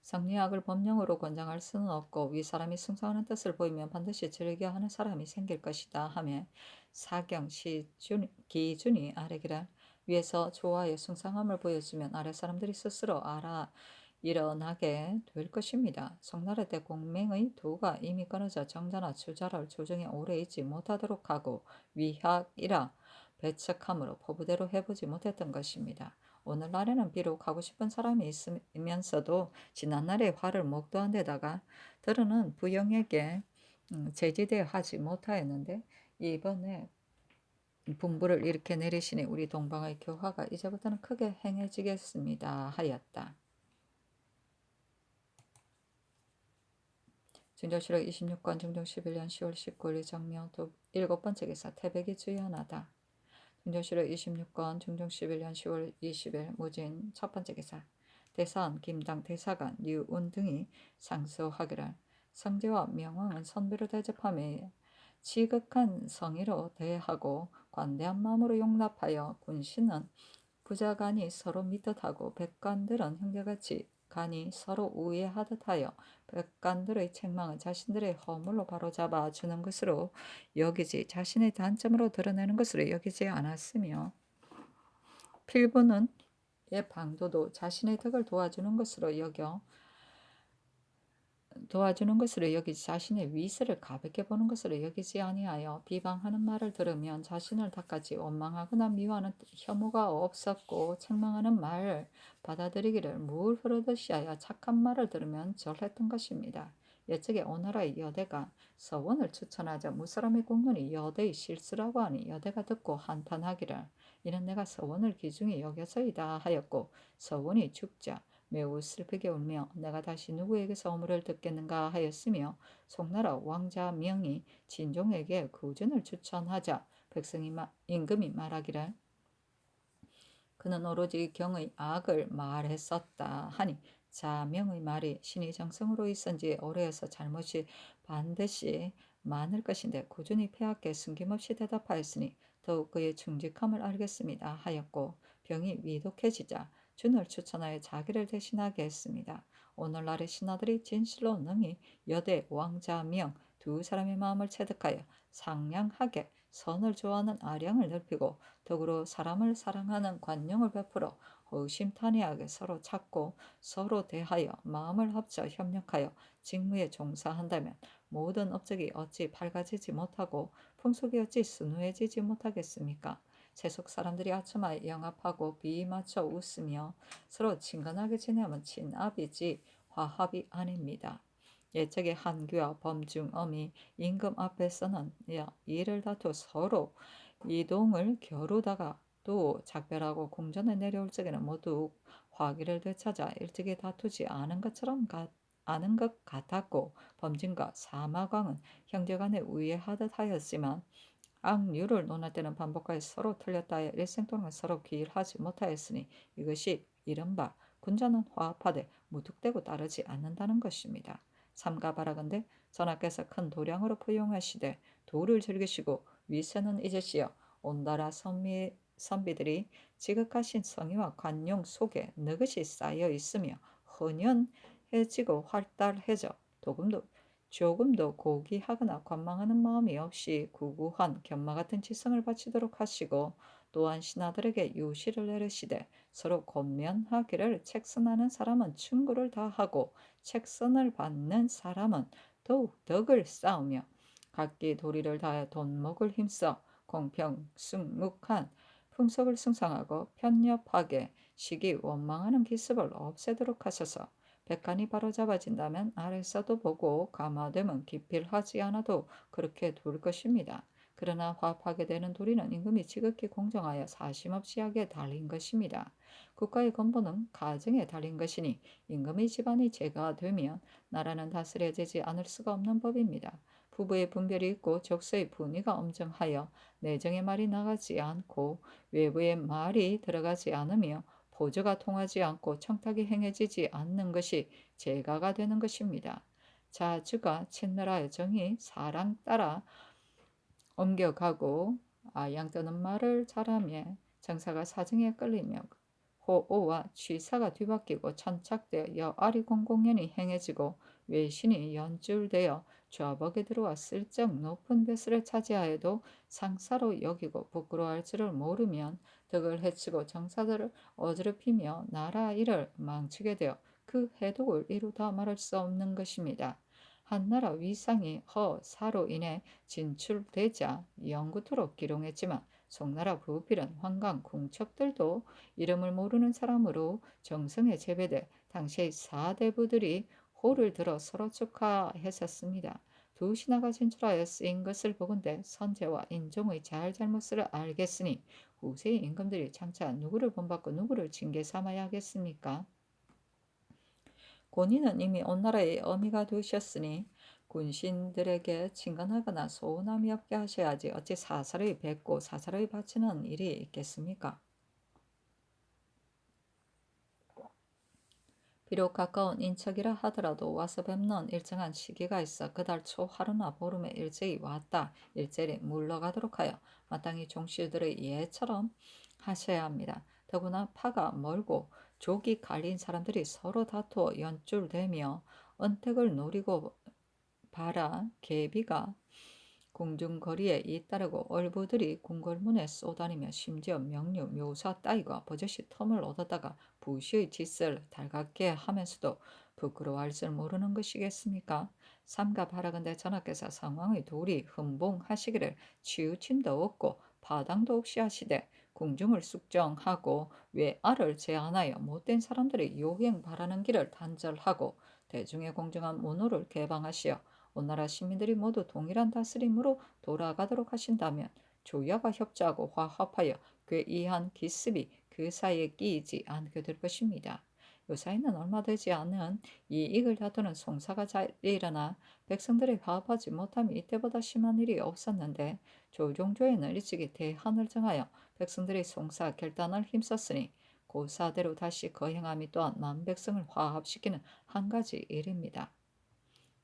성리학을 법령으로 권장할 수는 없고 위 사람이 숭상하는 뜻을 보이면 반드시 즐겨 하는 사람이 생길 것이다 하며 사경 기준이 아래기를 위에서 좋아하여 숭상함을 보여주면 아래 사람들이 스스로 알아 일어나게 될 것입니다. 송나라 때 공맹의 도가 이미 끊어져 정자나 주자를 조정에 오래 있지 못하도록 하고 위학이라 배척함으로 포부대로 해보지 못했던 것입니다. 오늘날에는 비록 하고 싶은 사람이 있으면서도 지난날의 화를 목도한 데다가 들으는 부영에게 제지되어 하지 못하였는데 이번에 분부를 이렇게 내리시니 우리 동방의 교화가 이제부터는 크게 행해지겠습니다 하였다. 진조실록 26권 중종 11년 10월 19일 정묘 일곱 번째 기사 태백이 주연하다. 진조실록 26권 중종 11년 10월 20일 무진 첫 번째 기사 대사원 김당 대사관 류운 등이 상소하기를 성제와 명왕은 선비를 대접하며 지극한 성의로 대하고 관대한 마음으로 용납하여 군신은 부자간이 서로 믿듯하고 백관들은 형제같이 간이 서로 우애하듯하여 백관들의 책망은 자신들의 허물로 바로잡아 주는 것으로 여기지 자신의 단점으로 드러내는 것으로 여기지 않았으며 필부는 의 방도도 자신의 덕을 도와주는 것으로 여기지 자신의 위세를 가볍게 보는 것으로 여기지 아니하여 비방하는 말을 들으면 자신을 닦아지 원망하거나 미워하는 혐오가 없었고 책망하는 말을 받아들이기를 물 흐르듯이 하여 착한 말을 들으면 절했던 것입니다. 옛적에 오나라의 여대가 서원을 추천하자 무사람의 공론이 여대의 실수라고 하니 여대가 듣고 한탄하기를 이는 내가 서원을 귀중히 여겨서이다 하였고 서원이 죽자 매우 슬프게 울며 내가 다시 누구에게서 어물을 듣겠는가 하였으며 송나라 왕자 명이 진종에게 구준을 추천하자 임금이 말하기를 그는 오로지 경의 악을 말했었다 하니 자명의 말이 신의 정성으로 있은지 오래여서 잘못이 반드시 많을 것인데 꾸준히 폐하께 숨김없이 대답하였으니 더욱 그의 충직함을 알겠습니다 하였고 병이 위독해지자 준을 추천하여 자기를 대신하게 했습니다. 오늘날의 신하들이 진실로 능히 여대 왕자 명 두 사람의 마음을 체득하여 상냥하게 선을 좋아하는 아량을 넓히고 덕으로 사람을 사랑하는 관용을 베풀어 의심탄회하게 서로 찾고 서로 대하여 마음을 합쳐 협력하여 직무에 종사한다면 모든 업적이 어찌 밝아지지 못하고 풍속이 어찌 순수해지지 못하겠습니까? 세속 사람들이 아첨하여 영합하고 비 맞춰 웃으며 서로 친근하게 지내면 친합이지 화합이 아닙니다. 옛적에 한규와 범중엄이 임금 앞에서는 이를 다투 서로 이동을 겨루다가 또 작별하고 궁전에 내려올 적에는 모두 화기를 되찾아 일찍이 다투지 않은 것 같았고 범진과 사마광은 형제간에 우애하듯 하였지만 악류를 논할 때는 반복하여 서로 틀렸다 하여 일생 동안 서로 기일하지 못하였으니 이것이 이른바 군자는 화합하되 무턱대고 따르지 않는다는 것입니다. 삼가바라건대 전하께서 큰 도량으로 포용하시되 도를 즐기시고 위세는 잊으시어 온나라 선비들이 지극하신 성의와 관용 속에 느긋이 쌓여 있으며 헌연해지고 활달해져 조금도 고귀하거나 관망하는 마음이 없이 구구한 견마 같은 지성을 바치도록 하시고 또한 신하들에게 유시를 내리시되 서로 권면하기를 책선하는 사람은 충고를 다하고 책선을 받는 사람은 더욱 덕을 쌓으며 각기 도리를 다해 돈목을 힘써 공평승묵한 풍속을 승상하고 편협하게 시기 원망하는 기습을 없애도록 하셔서 백간이 바로잡아진다면 아래서도 보고 감화되면 기필하지 않아도 그렇게 둘 것입니다. 그러나 화합하게 되는 도리는 임금이 지극히 공정하여 사심없이 하게 달린 것입니다. 국가의 근본은 가정에 달린 것이니 임금의 집안이 제가 되면 나라는 다스려지지 않을 수가 없는 법입니다. 부부의 분별이 있고 적서의 분위가 엄정하여 내정의 말이 나가지 않고 외부의 말이 들어가지 않으며 보조가 통하지 않고 청탁이 행해지지 않는 것이 제가가 되는 것입니다. 자주가 친나라의 정이 사랑 따라 옮겨가고 아양 떠는 말을 잘하며 정사가 사정에 끌리며 호오와 취사가 뒤바뀌고 천착되어 여아리 공공연히 행해지고 외신이 연줄되어 좌복에 들어와 슬쩍 높은 벼슬을 차지하여도 상사로 여기고 부끄러워할 줄을 모르면 덕을 해치고 정사들을 어지럽히며 나라 일을 망치게 되어 그 해독을 이루다 말할 수 없는 것입니다. 한나라 위상이 허사로 인해 진출되자 영구토록 기롱했지만 송나라 부필은 환강 궁척들도 이름을 모르는 사람으로 정성에 재배돼 당시의 사대부들이 호를 들어 서로 축하했었습니다. 두 신하가 진출하여 쓰인 것을 보건대 선제와 인종의 잘잘못을 알겠으니 후세의 임금들이 장차 누구를 본받고 누구를 징계 삼아야 하겠습니까? 본인은 이미 온 나라의 어미가 되셨으니 군신들에게 친근하거나 소원함이 없게 하셔야지 어찌 사사로이 뵙고 사사로이 바치는 일이 있겠습니까? 비록 가까운 인척이라 하더라도 와서 뵙는 일정한 시기가 있어 그달 초 하루나 보름에 일제히 왔다 일제히 물러가도록 하여 마땅히 종실들의 예처럼 하셔야 합니다. 더구나 파가 멀고 족이 갈린 사람들이 서로 다투어 연줄되며 언택을 노리고 바라 계비가 궁중거리에 잇따르고 얼부들이 궁궐문에 쏘다니며 심지어 명류, 묘사 따위가 버젓이 텀을 얻었다가 부시의 짓을 달갑게 하면서도 부끄러워할 줄 모르는 것이겠습니까? 삼가 바라건대 전하께서 상황의 도리 흥봉하시기를 치우침도 없고 파당도 없이 하시되 궁중을 숙정하고 외아를 제한하여 못된 사람들이 요행 바라는 길을 단절하고 대중의 공정한 문호를 개방하시어 온 나라 시민들이 모두 동일한 다스림으로 돌아가도록 하신다면 조야가 협조하고 화합하여 괴이한 기습이 그 사이에 끼이지 않게 될 것입니다. 요사이는 얼마 되지 않은 이익을 다투는 송사가 잘 일어나 백성들이 화합하지 못함이 이때보다 심한 일이 없었는데 조종조에는 일찍이 대한을 정하여 백성들이 송사 결단을 힘썼으니 고사대로 다시 거행함이 또한 만백성을 화합시키는 한 가지 일입니다.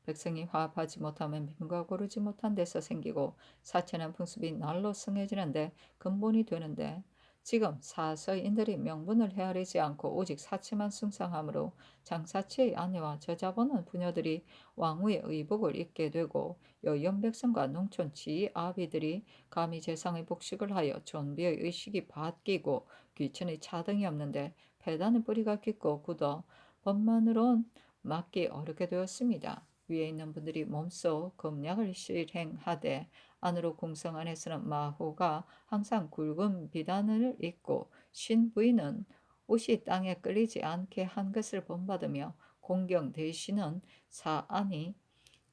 백성이 화합하지 못하면 빈과 고르지 못한 데서 생기고 사체는 풍습이 날로 성해지는데 근본이 되는데 지금 사서인들이 명분을 헤아리지 않고 오직 사체만 숭상하므로 장사치의 아내와 저자보는 부녀들이 왕후의 의복을 입게 되고 여연 백성과 농촌 지아비들이 감히 재상의 복식을 하여 존비의 의식이 바뀌고 귀천의 차등이 없는데 폐단의 뿌리가 깊고 굳어 법만으론 막기 어렵게 되었습니다. 위에 있는 분들이 몸소 검약을 실행하되 안으로 궁성 안에서는 마호가 항상 굵은 비단을 입고 신부인은 옷이 땅에 끌리지 않게 한 것을 본받으며 공경 대신은 사안이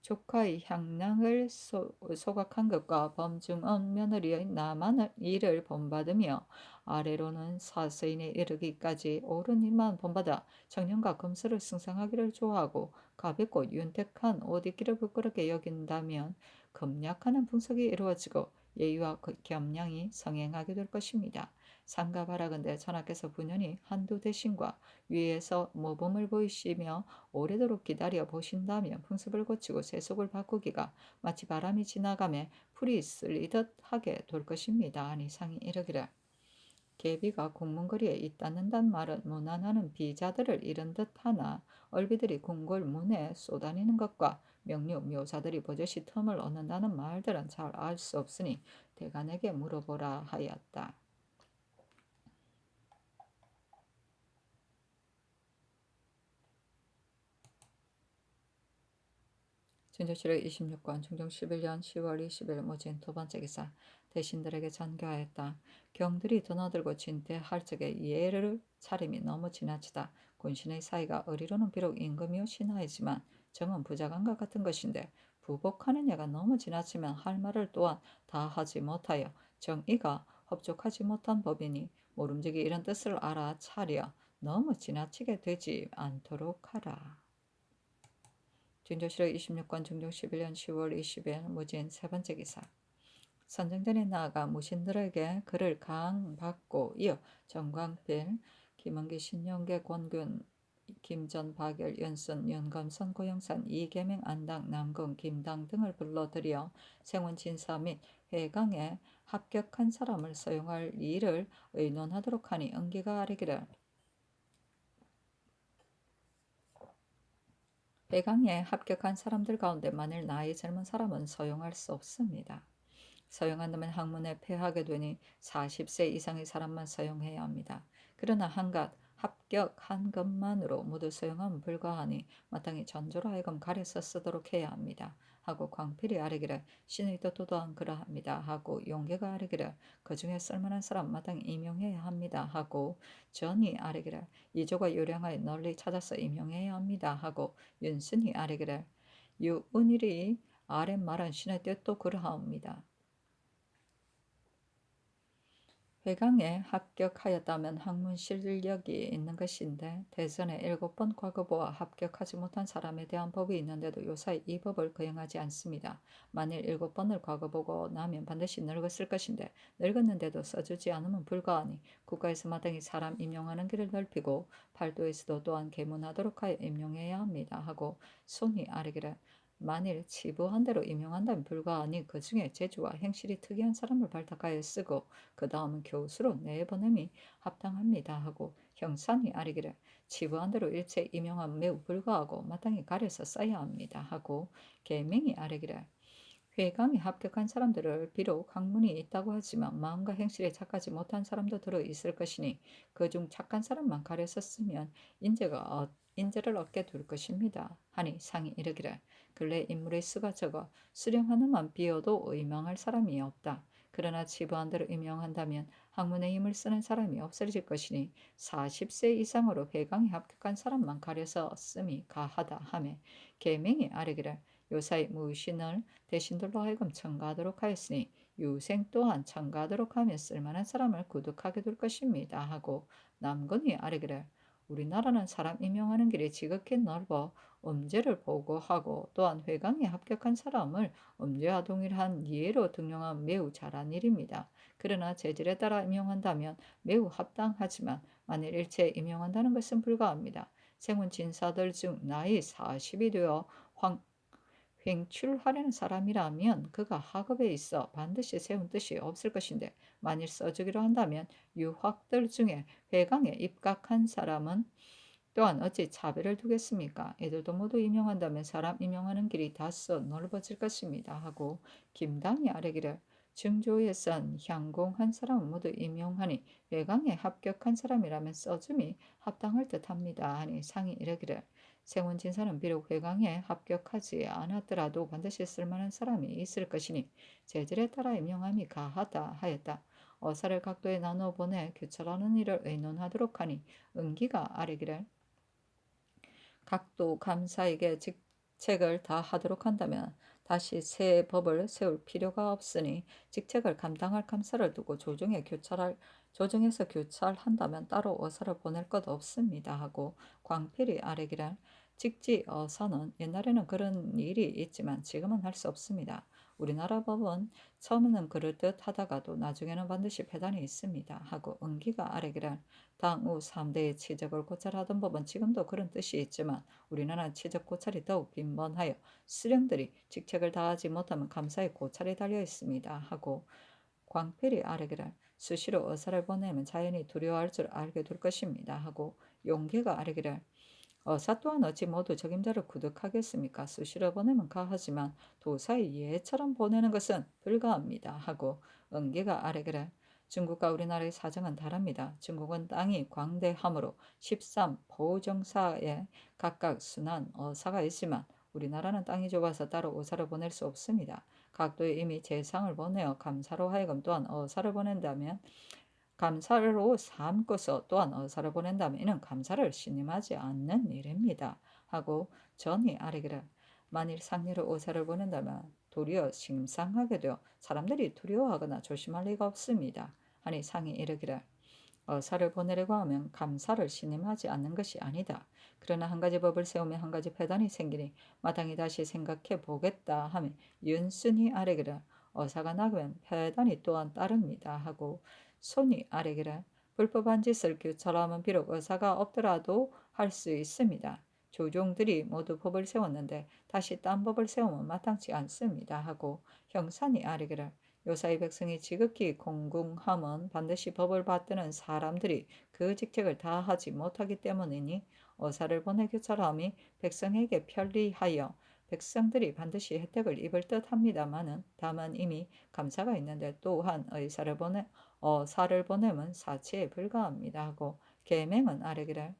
조카의 향락을 소각한 것과 범중언 며느리의 나만 일을 본받으며 아래로는 사서인에 이르기까지 옳은 일만 본받아 청년과 금수를 승상하기를 좋아하고 가볍고 윤택한 옷 입기를 부끄럽게 여긴다면 검약하는 풍속이 이루어지고 예의와 겸양이 성행하게 될 것입니다. 삼가 바라건대 전하께서 부년이 한두 대신과 위에서 모범을 보이시며 오래도록 기다려 보신다면 풍습을 고치고 세속을 바꾸기가 마치 바람이 지나가며 풀이 쓸리듯 하게 될 것입니다. 아니 상이 이르기를 계비가 궁문거리에 있다는단 말은 무난하는 비자들을 잃은 듯하나 얼비들이 궁궐 문에 쏘다니는 것과 명류 묘사들이 버젓이 틈을 얻는다는 말들은 잘 알 수 없으니 대간에게 물어보라 하였다. 진조실록 26권 중종 11년 10월 20일 모진 두 번째 기사 대신들에게 전교하였다. 경들이 드나들고 진퇴할 적에 예를 차림이 너무 지나치다. 군신의 사이가 의리로는 비록 임금이요 신하이지만 정은 부자간과 같은 것인데 부복하는 예가 너무 지나치면 할 말을 또한 다 하지 못하여 정의가 흡족하지 못한 법이니 모름지기 이런 뜻을 알아차려 너무 지나치게 되지 않도록 하라. 진조실록 26권 중종 11년 10월 20일 무진 세 번째 기사 선정전에 나아가 무신들에게 그를 강받고 이어 정광필, 김은기, 신용계, 권균, 김전, 박열, 연순, 윤검선, 고영산, 이계명, 안당, 남궁, 김당 등을 불러들여 생원 진사 및 회강에 합격한 사람을 서용할 일을 의논하도록 하니 은기가 아뢰기를 회강에 합격한 사람들 가운데 만일 나이 젊은 사람은 서용할 수 없습니다. 서용한다면 학문에 패하게 되니 40세 이상의 사람만 서용해야 합니다. 그러나 한갓 합격한 것만으로 모두 서용하면 불가하니 마땅히 전조로 하여금 가려서 쓰도록 해야 합니다. 하고 광필이 아뢰기를 신의 뜻도 또한 그러합니다. 하고 용계가 아뢰기를 그 중에 쓸만한 사람 마땅히 임용해야 합니다. 하고 전이 아뢰기를 이조가 요량하여 널리 찾아서 임용해야 합니다. 하고 윤순이 아뢰기를 유은일이 아랫말은 신의 뜻도 그러하옵니다. 회강에 합격하였다면 학문 실력이 있는 것인데 대전에 7번 과거보아 합격하지 못한 사람에 대한 법이 있는데도 요사이 이 법을 거행하지 않습니다. 만일 7번을 과거보고 나면 반드시 늙었을 것인데 늙었는데도 써주지 않으면 불가하니 국가에서 마땅히 사람 임용하는 길을 넓히고 팔도에서도 또한 계문하도록 하여 임용해야 합니다 하고 손이 아래기를 만일 치부한 대로 임용한다면 불가하니 그 중에 재주와 행실이 특이한 사람을 발탁하여 쓰고 그 다음은 교수로 내보냄이 합당합니다 하고 형산이 아리기를 치부한 대로 일체 임용함 매우 불가하고 마땅히 가려서 써야 합니다 하고 계명이 아리기를 회강에 합격한 사람들을 비록 학문이 있다고 하지만 마음과 행실에 착하지 못한 사람도 들어 있을 것이니 그중 착한 사람만 가려서 쓰면 인재를 얻게 될 것입니다. 하니 상이 이르기를 근래 인물의 수가 적어 수령 하나만 비어도 의망할 사람이 없다. 그러나 지부한 대로 임명한다면 학문의 힘을 쓰는 사람이 없어질 것이니 40세 이상으로 회강에 합격한 사람만 가려서 씀이 가하다 하매 계명이 아뢰기를 요사이 무신을 대신들로 하여금 청가하도록 하였으니 유생 또한 청가하도록 하며 쓸만한 사람을 구득하게 될 것입니다 하고 남건이 아뢰기를 우리나라는 사람 임용하는 길이 지극히 넓어 음제를 보고하고 또한 회강에 합격한 사람을 음제와 동일한 예로 등용하면 매우 잘한 일입니다. 그러나 재질에 따라 임용한다면 매우 합당하지만 만일 일체 임용한다는 것은 불가합니다. 생훈 진사들 중 나이 40이 되어 횡출하려는 사람이라면 그가 학업에 있어 반드시 세운 뜻이 없을 것인데 만일 써주기로 한다면 유학들 중에 회강에 입각한 사람은 또한 어찌 차별을 두겠습니까? 이들도 모두 임용한다면 사람 임용하는 길이 다소 넓어질 것입니다 하고 김당이 아뢰기를 증조에선 향공한 사람은 모두 임용하니 회강에 합격한 사람이라면 써줌이 합당할 듯합니다 하니 상이 이르기를 세운진사는 비록 회강에 합격하지 않았더라도 반드시 쓸만한 사람이 있을 것이니 재질에 따라 임명함이 가하다 하였다. 어사를 각도에 나누어 보내 교찰하는 일을 의논하도록 하니 은기가 아뢰기를 각도 감사에게 직책을 다하도록 한다면 다시 새 법을 세울 필요가 없으니 직책을 감당할 감사를 두고 조정해서 교찰한다면 따로 어사를 보낼 것 없습니다 하고 광필이 아뢰기를 직지 어사는 옛날에는 그런 일이 있지만 지금은 할 수 없습니다. 우리나라 법은 처음에는 그럴듯 하다가도 나중에는 반드시 폐단이 있습니다 하고 은기가 아뢰기를 당우 3대의 치적을 고찰하던 법은 지금도 그런 뜻이 있지만 우리나라는 치적 고찰이 더욱 빈번하여 수령들이 직책을 다하지 못하면 감사의 고찰이 달려 있습니다 하고 광필이 아뢰기를 수시로 어사를 보내면 자연히 두려워할 줄 알게 될 것입니다 하고 용계가 아뢰기를 어사 또한 어찌 모두 적임자를 구득하겠습니까? 수시로 보내면 가하지만 도사의 예처럼 보내는 것은 불가합니다 하고 은계가 아뢰기를 중국과 우리나라의 사정은 다릅니다. 중국은 땅이 광대하므로 13 보정사에 각각 순한 어사가 있지만 우리나라는 땅이 좁아서 따로 어사를 보낼 수 없습니다. 각도에 이미 재상을 보내어 감사로 하여금 또한 어사를 보낸다면 감사로 삼고서 또한 어사를 보낸다면 이는 감사를 신임하지 않는 일입니다. 하고 전이 아뢰기를 만일 상례로 어사를 보낸다면 도리어 심상하게 되어 사람들이 두려워하거나 조심할 리가 없습니다. 하니 상이 이르기를 어사를 보내려고 하면 감사를 신임하지 않는 것이 아니다. 그러나 한 가지 법을 세우면 한 가지 폐단이 생기니 마땅히 다시 생각해 보겠다 하며 윤순이 아뢰기를 어사가 나가면 폐단이 또한 따릅니다 하고 손이 아뢰기를 불법한 짓을 교찰하면 비록 의사가 없더라도 할 수 있습니다. 조종들이 모두 법을 세웠는데 다시 딴 법을 세우면 마땅치 않습니다 하고 형산이 아뢰기를 요사이 백성이 지극히 공궁함은 반드시 법을 받드는 사람들이 그 직책을 다하지 못하기 때문이니 어사를 보내 교찰함이 백성에게 편리하여 백성들이 반드시 혜택을 입을 듯합니다마는 다만 이미 감사가 있는데 또한 어사를 보내면 사치에 불과합니다 하고 계명은 아뢰기를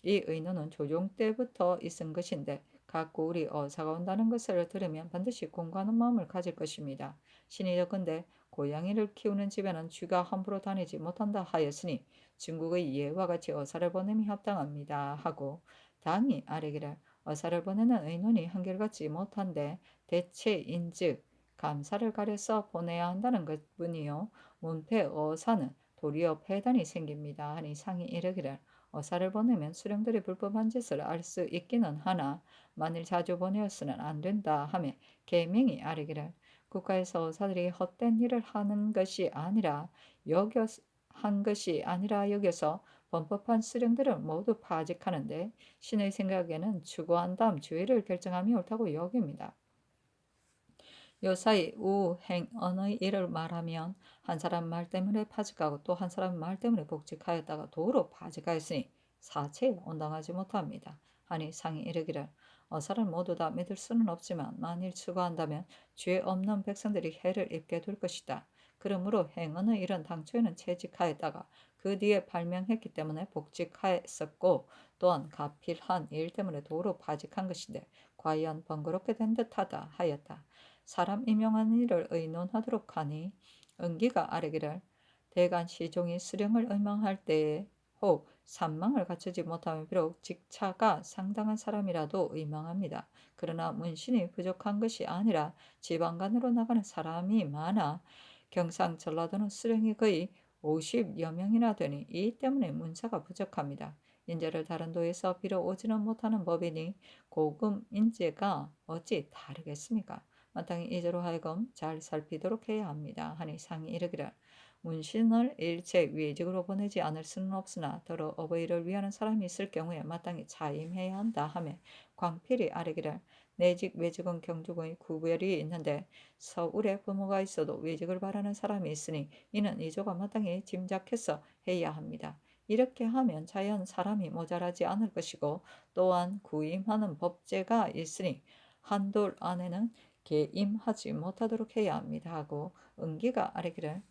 이 의논은 조종 때부터 있은 것인데 각고 우리 어사가 온다는 것을 들으면 반드시 공고하는 마음을 가질 것입니다. 신이 여건대 고양이를 키우는 집에는 쥐가 함부로 다니지 못한다 하였으니 중국의 예와 같이 어사를 보냄이 합당합니다 하고 당이 아뢰기를 어사를 보내는 의논이 한결같지 못한데 대체인즉 감사를 가려서 보내야 한다는 것뿐이요 문패 어사는 도리어 폐단이 생깁니다. 하니 상이 이르기를 어사를 보내면 수령들이 불법한 짓을 알 수 있기는 하나 만일 자주 보내었으면 안 된다 하며 계명이 아르기를 국가에서 어사들이 헛된 일을 하는 것이 아니라 여겨서 범법한 수령들을 모두 파직하는데 신의 생각에는 추구한 다음 주의를 결정함이 옳다고 여깁니다. 요사이 우행언의 일을 말하면 한 사람 말 때문에 파직하고 또 한 사람 말 때문에 복직하였다가 도로 파직하였으니 사체에 온당하지 못합니다. 하니 상이 이르기를 어사를 모두 다 믿을 수는 없지만 만일 추구한다면 죄 없는 백성들이 해를 입게 될 것이다. 그러므로 행언의 일은 당초에는 채직하였다가 그 뒤에 발명했기 때문에 복직하였었고 또한 가필한 일 때문에 도로 파직한 것인데 과연 번거롭게 된 듯하다 하였다. 사람 임용하는 일을 의논하도록 하니 은기가 아뢰기를 대간 시종이 수령을 의망할 때에 혹 산망을 갖추지 못하면 비록 직차가 상당한 사람이라도 의망합니다. 그러나 문신이 부족한 것이 아니라 지방간으로 나가는 사람이 많아 경상 전라도는 수령이 거의 50여 명이나 되니 이 때문에 문사가 부족합니다. 인재를 다른 도에서 빌어 오지는 못하는 법이니 고금 인재가 어찌 다르겠습니까? 마땅히 이제로 하여금 잘 살피도록 해야 합니다. 하니 상이 이르기를 문신을 일체 외직으로 보내지 않을 수는 없으나 더러 어버이를 위하는 사람이 있을 경우에 마땅히 자임해야 한다 하며 광필이 아뢰기를 내직 외직은 경주군의 구별이 있는데 서울에 부모가 있어도 외직을 바라는 사람이 있으니 이는 이조가 마땅히 짐작해서 해야 합니다. 이렇게 하면 자연 사람이 모자라지 않을 것이고 또한 구임하는 법제가 있으니 한돌 안에는 개임하지 못하도록 해야 합니다 하고 은기가 아뢰기를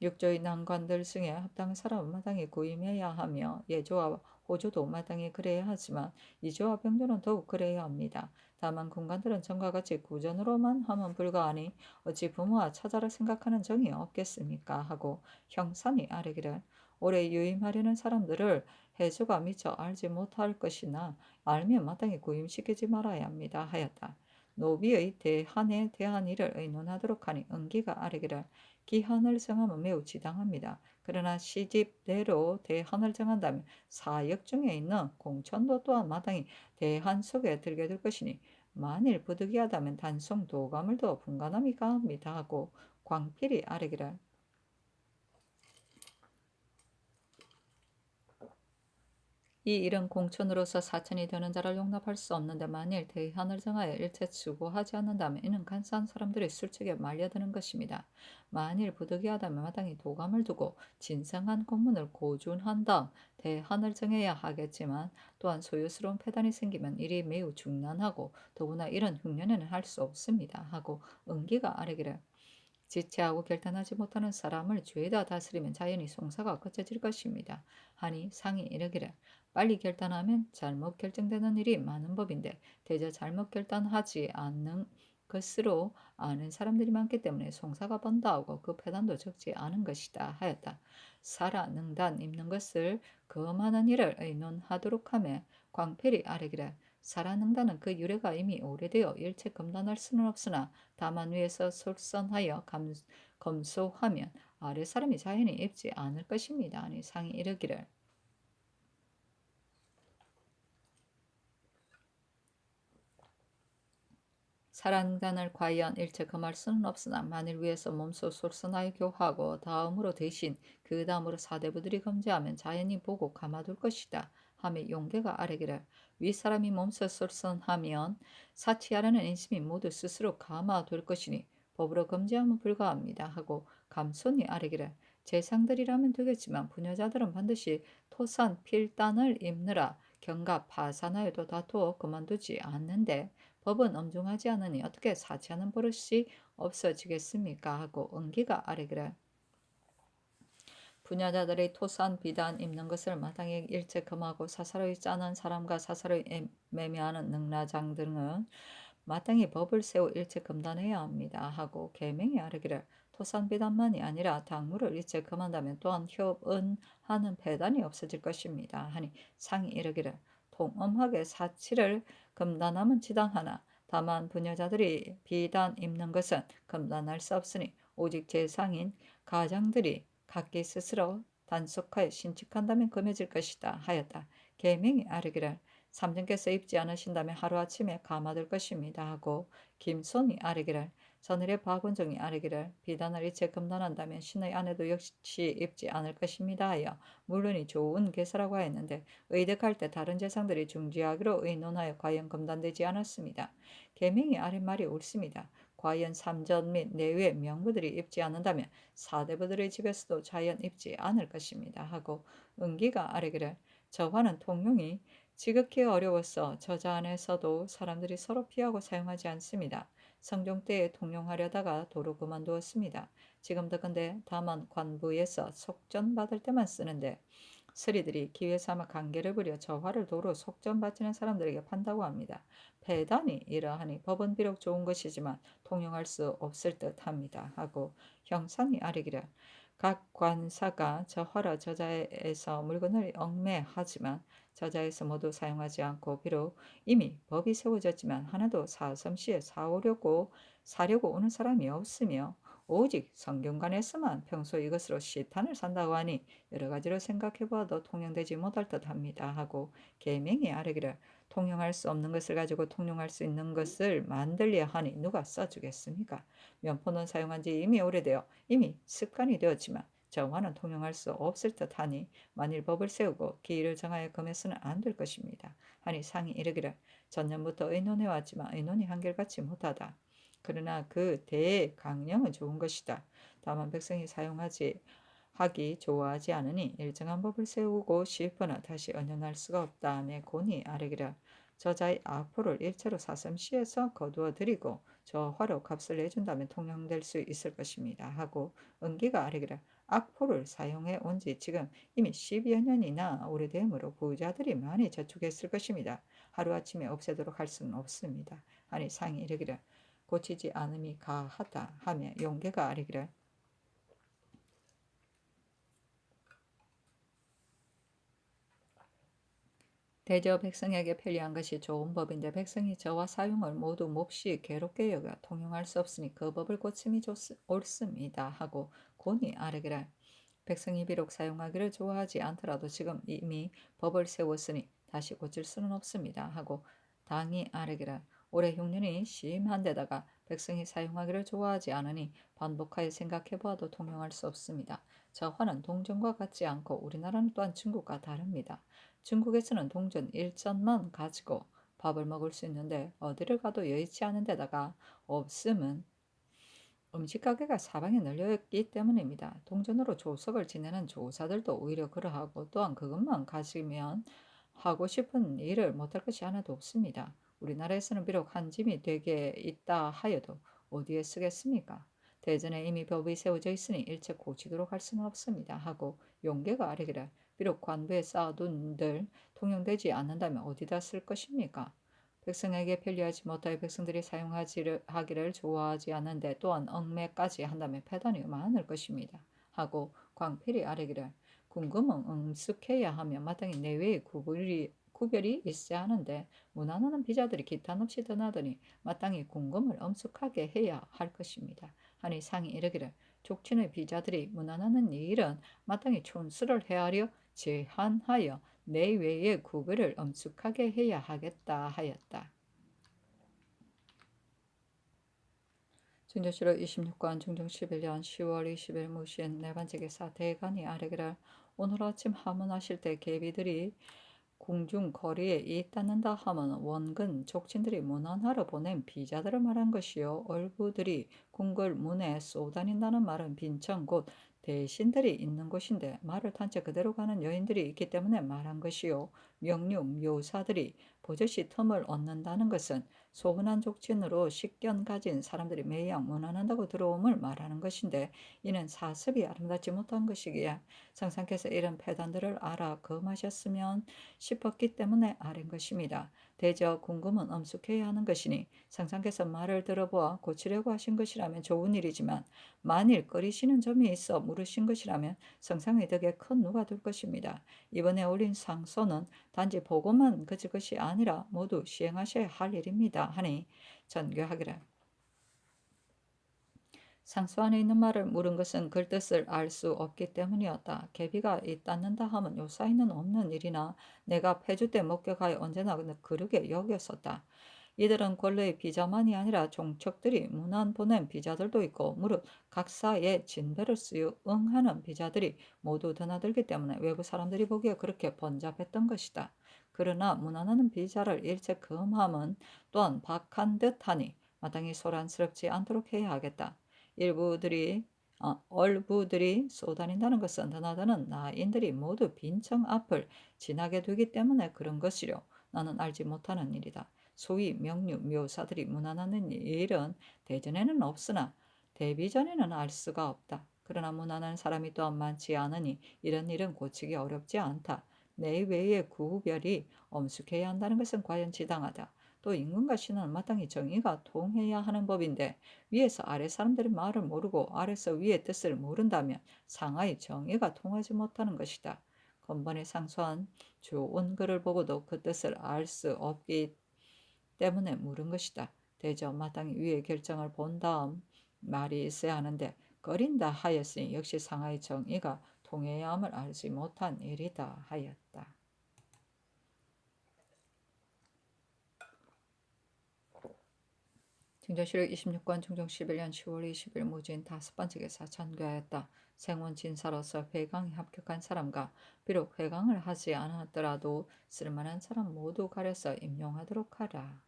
육조의 난관들 중에 합당한 사람은 마땅히 구임해야 하며 예조와 호조도 마땅히 그래야 하지만 이조와 병조는 더욱 그래야 합니다. 다만 군관들은 전과 같이 구전으로만 하면 불가하니 어찌 부모와 처자를 생각하는 정이 없겠습니까 하고 형산이 아뢰기를 올해 유임하려는 사람들을 해조가 미처 알지 못할 것이나 알면 마땅히 구임시키지 말아야 합니다 하였다. 노비의 대한에 대한 일을 의논하도록 하니 은기가 아뢰기를 기한을 정하면 매우 지당합니다. 그러나 시집대로 대한을 정한다면 사역 중에 있는 공천도 또한 마땅히 대한 속에 들게 될 것이니 만일 부득이하다면 단송 도감을 더 분간함이 가합니다 하고 광필이 아뢰기를 이 일은 공천으로서 사천이 되는 자를 용납할 수 없는데 만일 대한을 정하여 일체 추구하지 않는다면 이는 간사한 사람들의 술책에 말려드는 것입니다. 만일 부득이하다면 마땅히 도감을 두고 진상한 공문을 고준한 다음 대한을 정해야 하겠지만 또한 소유스러운 폐단이 생기면 일이 매우 중난하고 더구나 이런 흉년에는 할 수 없습니다 하고 은기가 아뢰기를 지체하고 결단하지 못하는 사람을 죄다 다스리면 자연히 송사가 거쳐질 것입니다. 하니 상이 이르기를 빨리 결단하면 잘못 결정되는 일이 많은 법인데 대저 잘못 결단하지 않는 것으로 아는 사람들이 많기 때문에 송사가 번다하고 그 패단도 적지 않은 것이다 하였다. 사라 능단 입는 것을 금하는 일을 의논하도록 하며 광필이 아뢰기를 사라능단은 그 유래가 이미 오래되어 일체 검단할 수는 없으나 다만 위에서 솔선하여 검소하면 아래 사람이 자연히 입지 않을 것입니다. 아니 상이 이르기를 사랑단을 과연 일체 금할 수는 없으나 만일 위에서 몸소 솔선하여 교하고 다음으로 대신 그 다음으로 사대부들이 검제하면 자연히 보고 감아둘 것이다. 하며 용계가 아뢰기를 윗사람이 몸소 솔선하면 사치하려는 인심이 모두 스스로 감아둘 것이니 법으로 검제하면 불가합니다. 하고 감손이 아뢰기를 재상들이라면 되겠지만 부녀자들은 반드시 토산 필단을 입느라 경갑 파산하여도 다투어 그만두지 않는데 법은 엄중하지 않으니 어떻게 사치하는 버릇이 없어지겠습니까? 하고 은기가 아뢰기를 분야자들의 토산 비단 입는 것을 마땅히 일체 금하고 사사로이 짜는 사람과 사사로이 매매하는 능라장 등은 마땅히 법을 세워 일체 금단해야 합니다. 하고 계명이 아뢰기를 토산 비단만이 아니라 당무를 일체 금한다면 또한 협은하는 배단이 없어질 것입니다. 하니 상이 이르기를 통엄하게 사치를 금단하면 지당하나 다만 부녀자들이 비단 입는 것은 금단할 수 없으니 오직 제상인 가장들이 각기 스스로 단속하여 신칙한다면 금해질 것이다 하였다. 계명이 아뢰기를 삼전께서 입지 않으신다면 하루아침에 감화될 것입니다 하고 김손이 아뢰기를 선일의 박원종이 아뢰기를 비단을 이체 금단한다면 신의 아내도 역시 입지 않을 것입니다 하여 물론이 좋은 계사라고 하였는데 의득할 때 다른 재상들이 중지하기로 의논하여 과연 금단되지 않았습니다. 계명이 아랫 말이 옳습니다. 과연 삼전 및 내외 명부들이 입지 않는다면 사대부들의 집에서도 자연 입지 않을 것입니다 하고 은기가 아뢰기를 저화는 통용이 지극히 어려워서 저자 안에서도 사람들이 서로 피하고 사용하지 않습니다. 성종 때에 통용하려다가 도로 그만두었습니다. 지금도 근데 다만 관부에서 속전받을 때만 쓰는데 스리들이 기회 삼아 관계를 부려 저화를 도로 속전바치는 사람들에게 판다고 합니다. 폐단이 이러하니 법은 비록 좋은 것이지만 통용할 수 없을 듯합니다 하고 형상이 아뢰기를 각 관사가 저화라 저자에서 물건을 얽매하지만 저자에서 모두 사용하지 않고 비록 이미 법이 세워졌지만 하나도 사섬시에 사려고 오는 사람이 없으며 오직 성균관에서만 평소 이것으로 시탄을 산다고 하니 여러 가지로 생각해 보아도 통용되지 못할 듯합니다 하고 계명이 아뢰기를 통용할 수 없는 것을 가지고 통용할 수 있는 것을 만들려 하니 누가 써주겠습니까? 면포는 사용한 지 이미 오래되어 이미 습관이 되었지만 정화는 통용할 수 없을 듯하니 만일 법을 세우고 기일을 정하여 금해서는 안 될 것입니다. 하니 상이 이르기를 전년부터 의논해 왔지만 의논이 한결같이 못하다. 그러나 그 대의 강령은 좋은 것이다. 다만 백성이 사용하지 하기 좋아하지 않으니 일정한 법을 세우고 싶으나 다시 언연할 수가 없다 하며 곤히 아뢰기를 저자의 악포를 일체로 사슴시에서 거두어 드리고 저 화로 값을 내준다면 통용될 수 있을 것입니다 하고 은기가 아뢰기를 악포를 사용해 온 지 지금 이미 10여 년이나 오래되므로 부자들이 많이 저축했을 것입니다. 하루아침에 없애도록 할 수는 없습니다. 하니 상이 이르기를 고치지 않음이 가하다 하며 용계가 아뢰기를 대저 백성에게 편리한 것이 좋은 법인데 백성이 저와 사용을 모두 몹시 괴롭게 여겨 통용할 수 없으니 그 법을 고침이 옳습니다 하고 곤히 아뢰기를 백성이 비록 사용하기를 좋아하지 않더라도 지금 이미 법을 세웠으니 다시 고칠 수는 없습니다 하고 당이 아뢰기를 올해 흉년이 심한 데다가 백성이 사용하기를 좋아하지 않으니 반복하여 생각해 보아도 통용할 수 없습니다. 저 화는 동전과 같지 않고 우리나라는 또한 중국과 다릅니다. 중국에서는 동전 1전만 가지고 밥을 먹을 수 있는데 어디를 가도 여의치 않은 데다가 없음은 음식 가게가 사방에 널려있기 때문입니다. 동전으로 조석을 지내는 조사들도 오히려 그러하고 또한 그것만 가지면 하고 싶은 일을 못할 것이 하나도 없습니다. 우리나라에서는 비록 한 짐이 되게 있다 하여도 어디에 쓰겠습니까? 대전에 이미 법이 세워져 있으니 일체 고치도록 할 수는 없습니다 하고 용계가 아뢰기를 비록 관부에 쌓아둔들 통용되지 않는다면 어디다 쓸 것입니까? 백성에게 편리하지 못하여 백성들이 사용하기를 좋아하지 않는데 또한 얽매까지 한다면 패단이 많을 것입니다. 하고 광필이 아뢰기를 궁금은 응숙해야 하며 마땅히 내외의 구별이 있어야 하는데 문안하는 비자들이 기탄없이 드나더니 마땅히 궁금을 엄숙하게 해야 할 것입니다. 하니 상이 이르기를 족친의 비자들이 문안하는 일은 마땅히 촌수를 헤아려 제한하여 내외의 구별을 엄숙하게 해야 하겠다 하였다. 진조실록 26관 중종 11년 10월 20일 무신 네 번째 기사 대간이 아뢰기를 오늘 아침 하문하실 때 계비들이 궁중 거리에 있다는다 하면 원근 족친들이 문안하러 보낸 비자들을 말한 것이요. 얼부들이 궁궐 문에 쏘다닌다는 말은 빈청 곧 대신들이 있는 곳인데 말을 탄 채 그대로 가는 여인들이 있기 때문에 말한 것이요. 명류 묘사들이 버젓이 틈을 얻는다는 것은 소분한 족친으로 식견 가진 사람들이 매양 문안한다고 들어옴을 말하는 것인데 이는 사습이 아름답지 못한 것이기에 성상께서 이런 패단들을 알아 금하셨으면 싶었기 때문에 아린 것입니다. 대저 궁금은 엄숙해야 하는 것이니 상상께서 말을 들어보아 고치려고 하신 것이라면 좋은 일이지만 만일 꺼리시는 점이 있어 물으신 것이라면 성상의 덕에 큰 누가 될 것입니다. 이번에 올린 상소는 단지 보고만 그칠 것이 아니라 모두 시행하셔야 할 일입니다. 하니 전교하기를 상수 안에 있는 말을 물은 것은 그 뜻을 알 수 없기 때문이었다. 계비가 있다는다 하면 요사이는 없는 일이나 내가 폐주 때 목격하여 언제나 그르게 여겼었다. 이들은 권례의 비자만이 아니라 종척들이 문안 보낸 비자들도 있고 무릇 각사의 진배를 수응하는 비자들이 모두 드나들기 때문에 외부 사람들이 보기에 그렇게 번잡했던 것이다. 그러나 문안하는 비자를 일체 금함은 또한 박한 듯하니 마땅히 소란스럽지 않도록 해야 하겠다. 얼부들이 쏘다닌다는 것은 드나드는 나인들이 모두 빈청 앞을 지나게 되기 때문에 그런 것이려 나는 알지 못하는 일이다. 소위 명류 묘사들이 문안하는 일은 대전에는 없으나 대비전에는 알 수가 없다. 그러나 문안하는 사람이 또한 많지 않으니 이런 일은 고치기 어렵지 않다. 내외의 구별이 엄숙해야 한다는 것은 과연 지당하다. 또 임금과 신은 마땅히 정의가 통해야 하는 법인데 위에서 아래 사람들의 말을 모르고 아래서 위의 뜻을 모른다면 상하의 정의가 통하지 못하는 것이다. 건번에 상소한 좋은 글을 보고도 그 뜻을 알 수 없기 때문에 물은 것이다. 대저 마땅히 위의 결정을 본 다음 말이 있어야 하는데 꺼린다 하였으니 역시 상하의 정의가 통해야 함을 알지 못한 일이다 하였다. 증조실록 26권 중종 11년 10월 20일 무진 5번째 기사 전교하였다. 생원 진사로서 회강에 합격한 사람과 비록 회강을 하지 않았더라도 쓸만한 사람 모두 가려서 임용하도록 하라.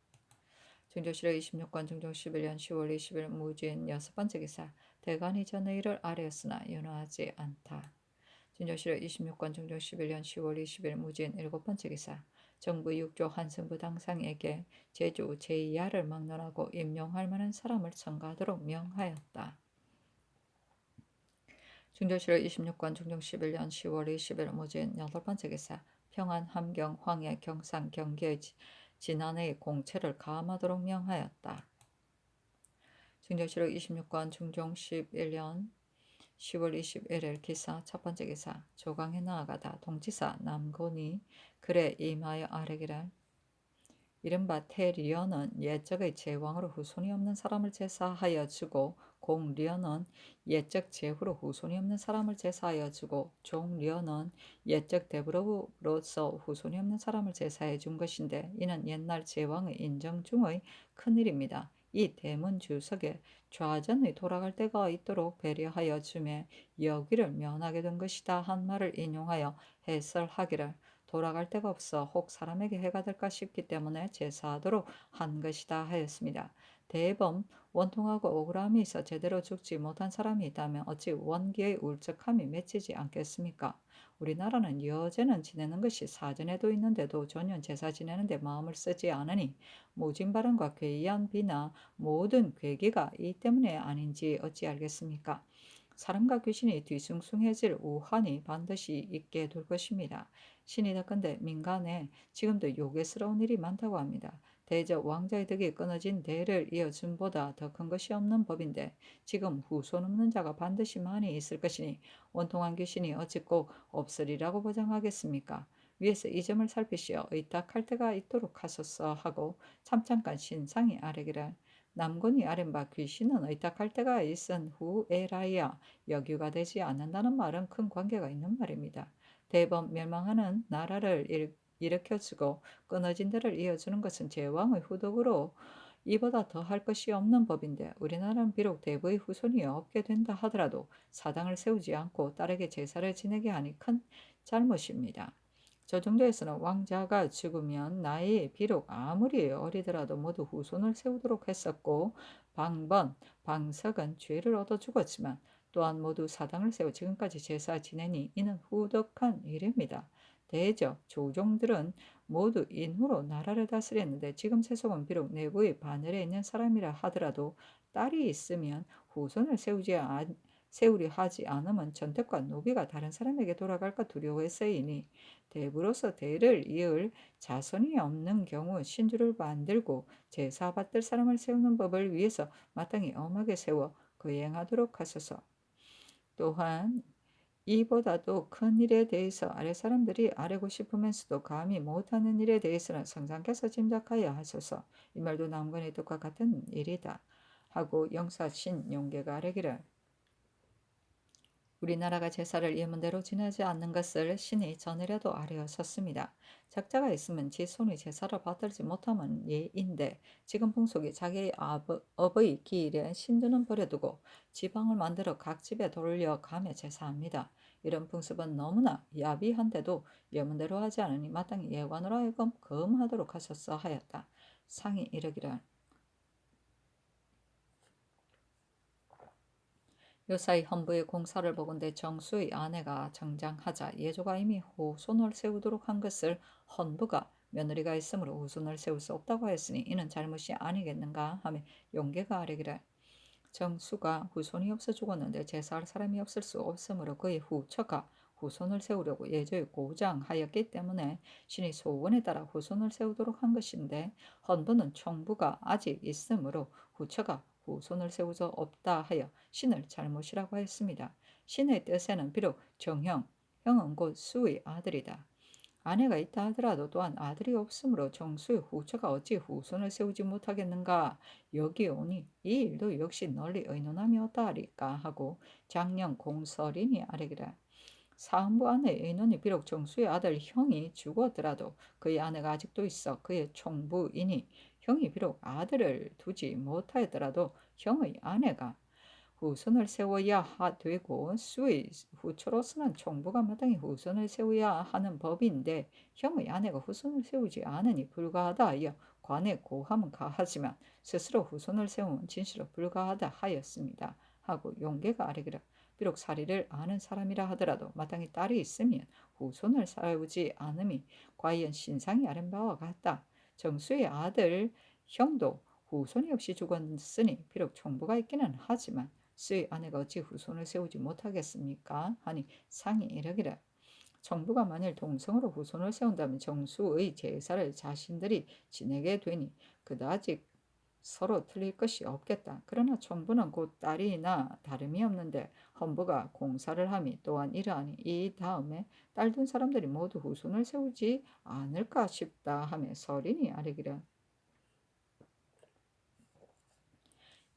증조실록 26권 중종 11년 10월 20일 무진 6번째 기사 대관이 전의 일을 아뢰었으나 연호하지 않다. 증조실록 26권 중종 11년 10월 20일 무진 7번째 기사 정부 6조 한승부 당상에게 제주 제2야를 막론하고 임용할 만한 사람을 청가하도록 명하였다. 중조실록 26권 중종 11년 10월 20일 무진 8번째 기사 평안, 함경, 황해, 경상, 경계의 진안의 공채를 가함하도록 명하였다. 중조실록 26권 중종 11년 10월 21일 기사 첫번째 기사 조강에 나아가다 동지사 남곤이 그래 임하여 아뢰기를 이른바 태리언은 옛적의 제왕으로 후손이 없는 사람을 제사하여 주고 공리언은 옛적 제후로 후손이 없는 사람을 제사하여 주고 종리언은 옛적 대부로서 후손이 없는 사람을 제사해 준 것인데 이는 옛날 제왕의 인정 중의 큰일입니다. 이 대문 주석에 좌전의 돌아갈 때가 있도록 배려하여 주매 여기를 면하게 된 것이다 한 말을 인용하여 해설하기를 돌아갈 데가 없어 혹 사람에게 해가 될까 싶기 때문에 제사하도록 한 것이다 하였습니다. 대범 원통하고 억울함이 있어 제대로 죽지 못한 사람이 있다면 어찌 원기의 울적함이 맺히지 않겠습니까? 우리나라는 여제는 지내는 것이 사전에도 있는데도 전혀 제사 지내는데 마음을 쓰지 않으니 모진 발언과 괴이한 비나 모든 괴기가 이 때문에 아닌지 어찌 알겠습니까? 사람과 귀신이 뒤숭숭해질 우환이 반드시 있게 될 것입니다. 신이 덕건대 민간에 지금도 요괴스러운 일이 많다고 합니다. 대저 왕자의 덕이 끊어진 대를 이어줌보다 더 큰 것이 없는 법인데 지금 후손 없는 자가 반드시 많이 있을 것이니 원통한 귀신이 어찌 꼭 없으리라고 보장하겠습니까? 위에서 이 점을 살피시어 의탁할 때가 있도록 하소서 하고 참잠깐 신상이 아뢰기를 남곤이 아랜 바 귀신은 의탁할 때가 있은 후에라야 역유가 되지 않는다는 말은 큰 관계가 있는 말입니다. 대범 멸망하는 나라를 일으켜주고 끊어진 데를 이어주는 것은 제왕의 후덕으로 이보다 더 할 것이 없는 법인데 우리나라는 비록 대부의 후손이 없게 된다 하더라도 사당을 세우지 않고 딸에게 제사를 지내게 하니 큰 잘못입니다. 저 정도에서는 왕자가 죽으면 나이 비록 아무리 어리더라도 모두 후손을 세우도록 했었고 방번, 방석은 죄를 얻어 죽었지만 또한 모두 사당을 세워 지금까지 제사 지내니 이는 후덕한 일입니다. 대저 조종들은 모두 인후로 나라를 다스렸는데 지금 세속은 비록 내부의 반열에 있는 사람이라 하더라도 딸이 있으면 후손을 세우려 하지 않으면 전택과 노비가 다른 사람에게 돌아갈까 두려워서이니 대부로서 대를 이을 자손이 없는 경우 신주를 만들고 제사 받들 사람을 세우는 법을 위해서 마땅히 엄하게 세워 거행하도록 하소서. 또한 이보다도 큰 일에 대해서 아래 사람들이 아뢰고 싶으면서도 감히 못하는 일에 대해서는 성장께서 짐작하여 하소서. 이 말도 남건의 뜻과 같은 일이다. 하고 영사신 용계가 아뢰기를 우리나라가 제사를 예문대로 지내지 않는 것을 신이 전이라도 아뢰었었습니다. 작자가 있으면 지 손이 제사를 받들지 못하면 예인데 지금 풍속이 자기의 업의 기일에 신두는 버려두고 지방을 만들어 각 집에 돌려가며 제사합니다. 이런 풍습은 너무나 야비한데도 예문대로 하지 않으니 마땅히 예관으로 하여금 금하도록 하셨어 하였다. 상이 이르기를 요사이 헌부의 공사를 보건대 정수의 아내가 정장하자 예조가 이미 후손을 세우도록 한 것을 헌부가 며느리가 있으므로 후손을 세울 수 없다고 하였으니 이는 잘못이 아니겠는가 하며 용계가 아뢰기를 정수가 후손이 없어 죽었는데 제사할 사람이 없을 수 없으므로 그의 후처가 후손을 세우려고 예조에 고장하였기 때문에 신이 소원에 따라 후손을 세우도록 한 것인데 헌부는 총부가 아직 있으므로 후처가 후손을 세울 수 없다 하여 신을 잘못이라고 했습니다. 신의 뜻에는 비록 정형, 형은 곧 수의 아들이다. 아내가 있다 하더라도 또한 아들이 없으므로 정수의 후처가 어찌 후손을 세우지 못하겠는가. 여기 오니 이 일도 역시 널리 의논하였다 하리까 하고 장령 공설인이 아뢰기라. 사은부 아내의 의논이 비록 정수의 아들 형이 죽었더라도 그의 아내가 아직도 있어 그의 총부이니 형이 비록 아들을 두지 못하였더라도 형의 아내가 후손을 세워야 되고 수의 후처로서는 총부가 마땅히 후손을 세워야 하는 법인데 형의 아내가 후손을 세우지 않으니 불가하다 하여 관에 고함은 가하지만 스스로 후손을 세우면 진실로 불가하다 하였습니다. 하고 용계가 아뢰기를 비록 사리를 아는 사람이라 하더라도 마땅히 딸이 있으면 후손을 세우지 않음이 과연 신상이 아는 바와 같다. 정수의 아들 형도 후손이 없이 죽었으니 비록 총부가 있기는 하지만 수의 아내가 어찌 후손을 세우지 못하겠습니까? 하니 상이 이르기를 정부가 만일 동성으로 후손을 세운다면 정수의 제사를 자신들이 지내게 되니 그다지 서로 틀릴 것이 없겠다. 그러나 정부는 곧 딸이나 다름이 없는데 헌부가 공사를 함이 또한 이러하니 이 다음에 딸 둔 사람들이 모두 후손을 세우지 않을까 싶다 하며 설인이 아뢰기를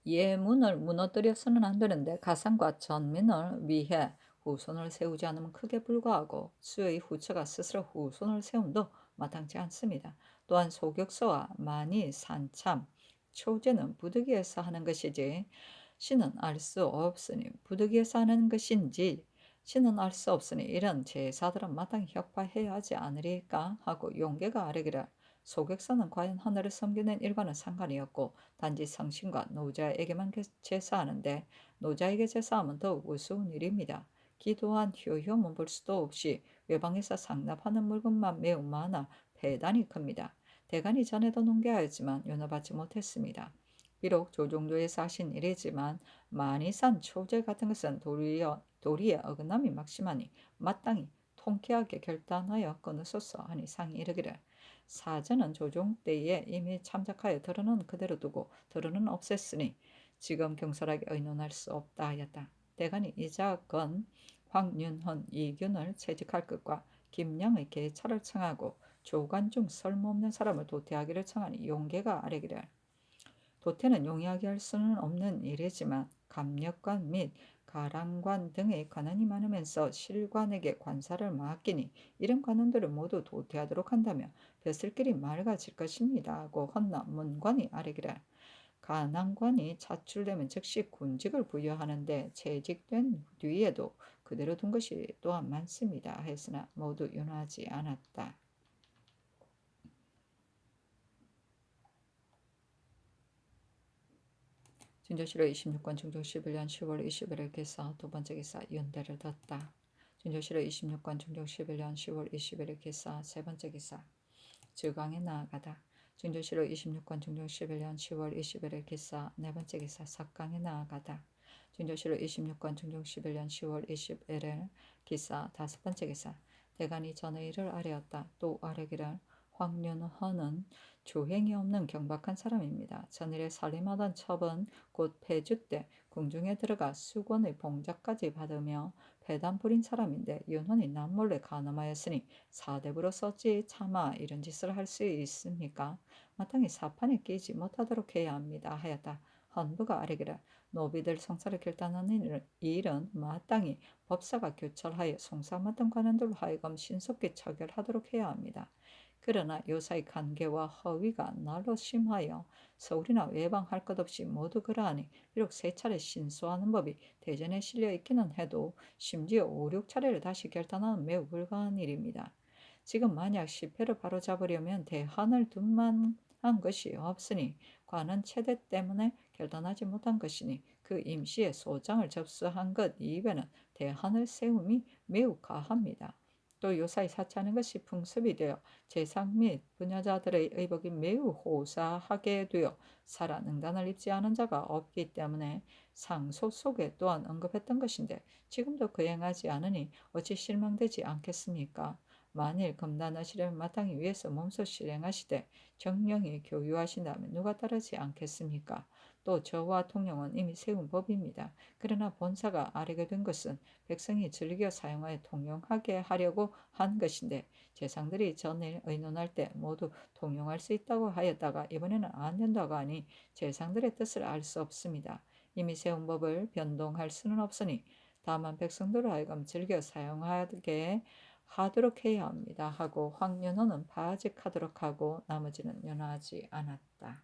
예문을 무너뜨려서는 안 되는데 가상과 전민을 위해 후손을 세우지 않으면 크게 불과하고 수의 후처가 스스로 후손을 세운도 마땅치 않습니다. 또한 소격서와 만이 산참, 초제는 부득이해서 하는 것이지 신은 알 수 없으니 부득이해서 하는 것인지 신은 알 수 없으니 이런 제사들은 마땅히 혁파해야 하지 않으리까 하고 용계가 아뢰기를 소격서는 과연 하늘을 섬기는 일과는 상관이 없고 단지 성신과 노자에게만 제사하는데 노자에게 제사하면 더욱 우스운 일입니다. 기도한 효효문 볼 수도 없이 외방에서 상납하는 물건만 매우 많아 배단이 큽니다. 대간이 전에도 농계하였지만 윤허받지 못했습니다. 비록 조종조에서 하신 일이지만 많이 산 초제 같은 것은 도리에 어긋남이 막심하니 마땅히 통쾌하게 결단하여 끊으소서 하니 상이 이르기를 사전은 조종 때에 이미 참작하여 들어는 그대로 두고 들어는 없앴으니 지금 경솔하게 의논할 수 없다 하였다. 대간이 이자건 황윤헌, 이균을 채직할 것과 김양의 계차를 청하고 조관 중 설모없는 사람을 도태하기를 청하니 용계가 아뢰기를 도태는 용이하게 할 수는 없는 일이지만 감력관 및 가랑관 등의 관원이 많으면서 실관에게 관사를 맡기니 이런 관원들을 모두 도태하도록 한다면 벼슬길이 맑아질 것입니다 하고 헌나 문관이 아뢰기를 가난관이 차출되면 즉시 군직을 부여하는데 채직된 뒤에도 그대로 둔 것이 또한 많습니다 했으나 모두 윤하지 않았다. 진조실로 26권 중종 11년 10월 21일 기사 두 번째 기사 연대를 뒀다. 진조실로 26권 중종 11년 10월 21일 기사 세 번째 기사 주강에 나아가다. 진조실로 26권 중종 11년 10월 21일 기사 네 번째 기사 석강에 나아가다. 진조실로 26권 중종 11년 10월 21일 기사 다섯 번째 기사 대간이 전의 일을 아뢰었다. 또 아뢰기를 황윤헌은 조행이 없는 경박한 사람입니다. 전일에 살림하던 첩은 곧 폐주 때 궁중에 들어가 수건의 봉자까지 받으며 배단 부린 사람인데 윤헌이 남몰래 간음하였으니 사대부로 썼지 차마 이런 짓을 할 수 있습니까? 마땅히 사판에 끼지 못하도록 해야 합니다 하였다. 헌부가 아래기라. 노비들 송사를 결단하는 일은 마땅히 법사가 교철하여 송사 맡은 관원들로 하여금 신속히 처결하도록 해야 합니다. 그러나 요사의 간계와 허위가 날로 심하여 서울이나 외방할 것 없이 모두 그러하니 비록 세 차례 신소하는 법이 대전에 실려 있기는 해도 심지어 5, 6차례를 다시 결단하는 매우 불가한 일입니다. 지금 만약 실패를 바로잡으려면 대한을 둔만한 것이 없으니 관은 체대 때문에 결단하지 못한 것이니 그 임시의 소장을 접수한 것 이외에는 대한을 세움이 매우 가합니다. 또 요사이 사치하는 것이 풍습이 되어 재상 및 부녀자들의 의복이 매우 호사하게 되어 살아 능단을 입지 않은 자가 없기 때문에 상소 속에 또한 언급했던 것인데 지금도 거행하지 않으니 어찌 실망되지 않겠습니까? 만일 검단하시려면 마땅히 위에서 몸소 실행하시되 정령이 교유하신다면 누가 따르지 않겠습니까? 또 저와 통령은 이미 세운 법입니다. 그러나 본사가 아뢰게 된 것은 백성이 즐겨 사용하여 통용하게 하려고 한 것인데 재상들이 전일 의논할 때 모두 통용할 수 있다고 하였다가 이번에는 안 된다고 하니 재상들의 뜻을 알 수 없습니다. 이미 세운 법을 변동할 수는 없으니 다만 백성들로 하여금 즐겨 사용하게 하도록 해야 합니다. 하고 황윤호는 바직하도록 하고 나머지는 연호하지 않았다.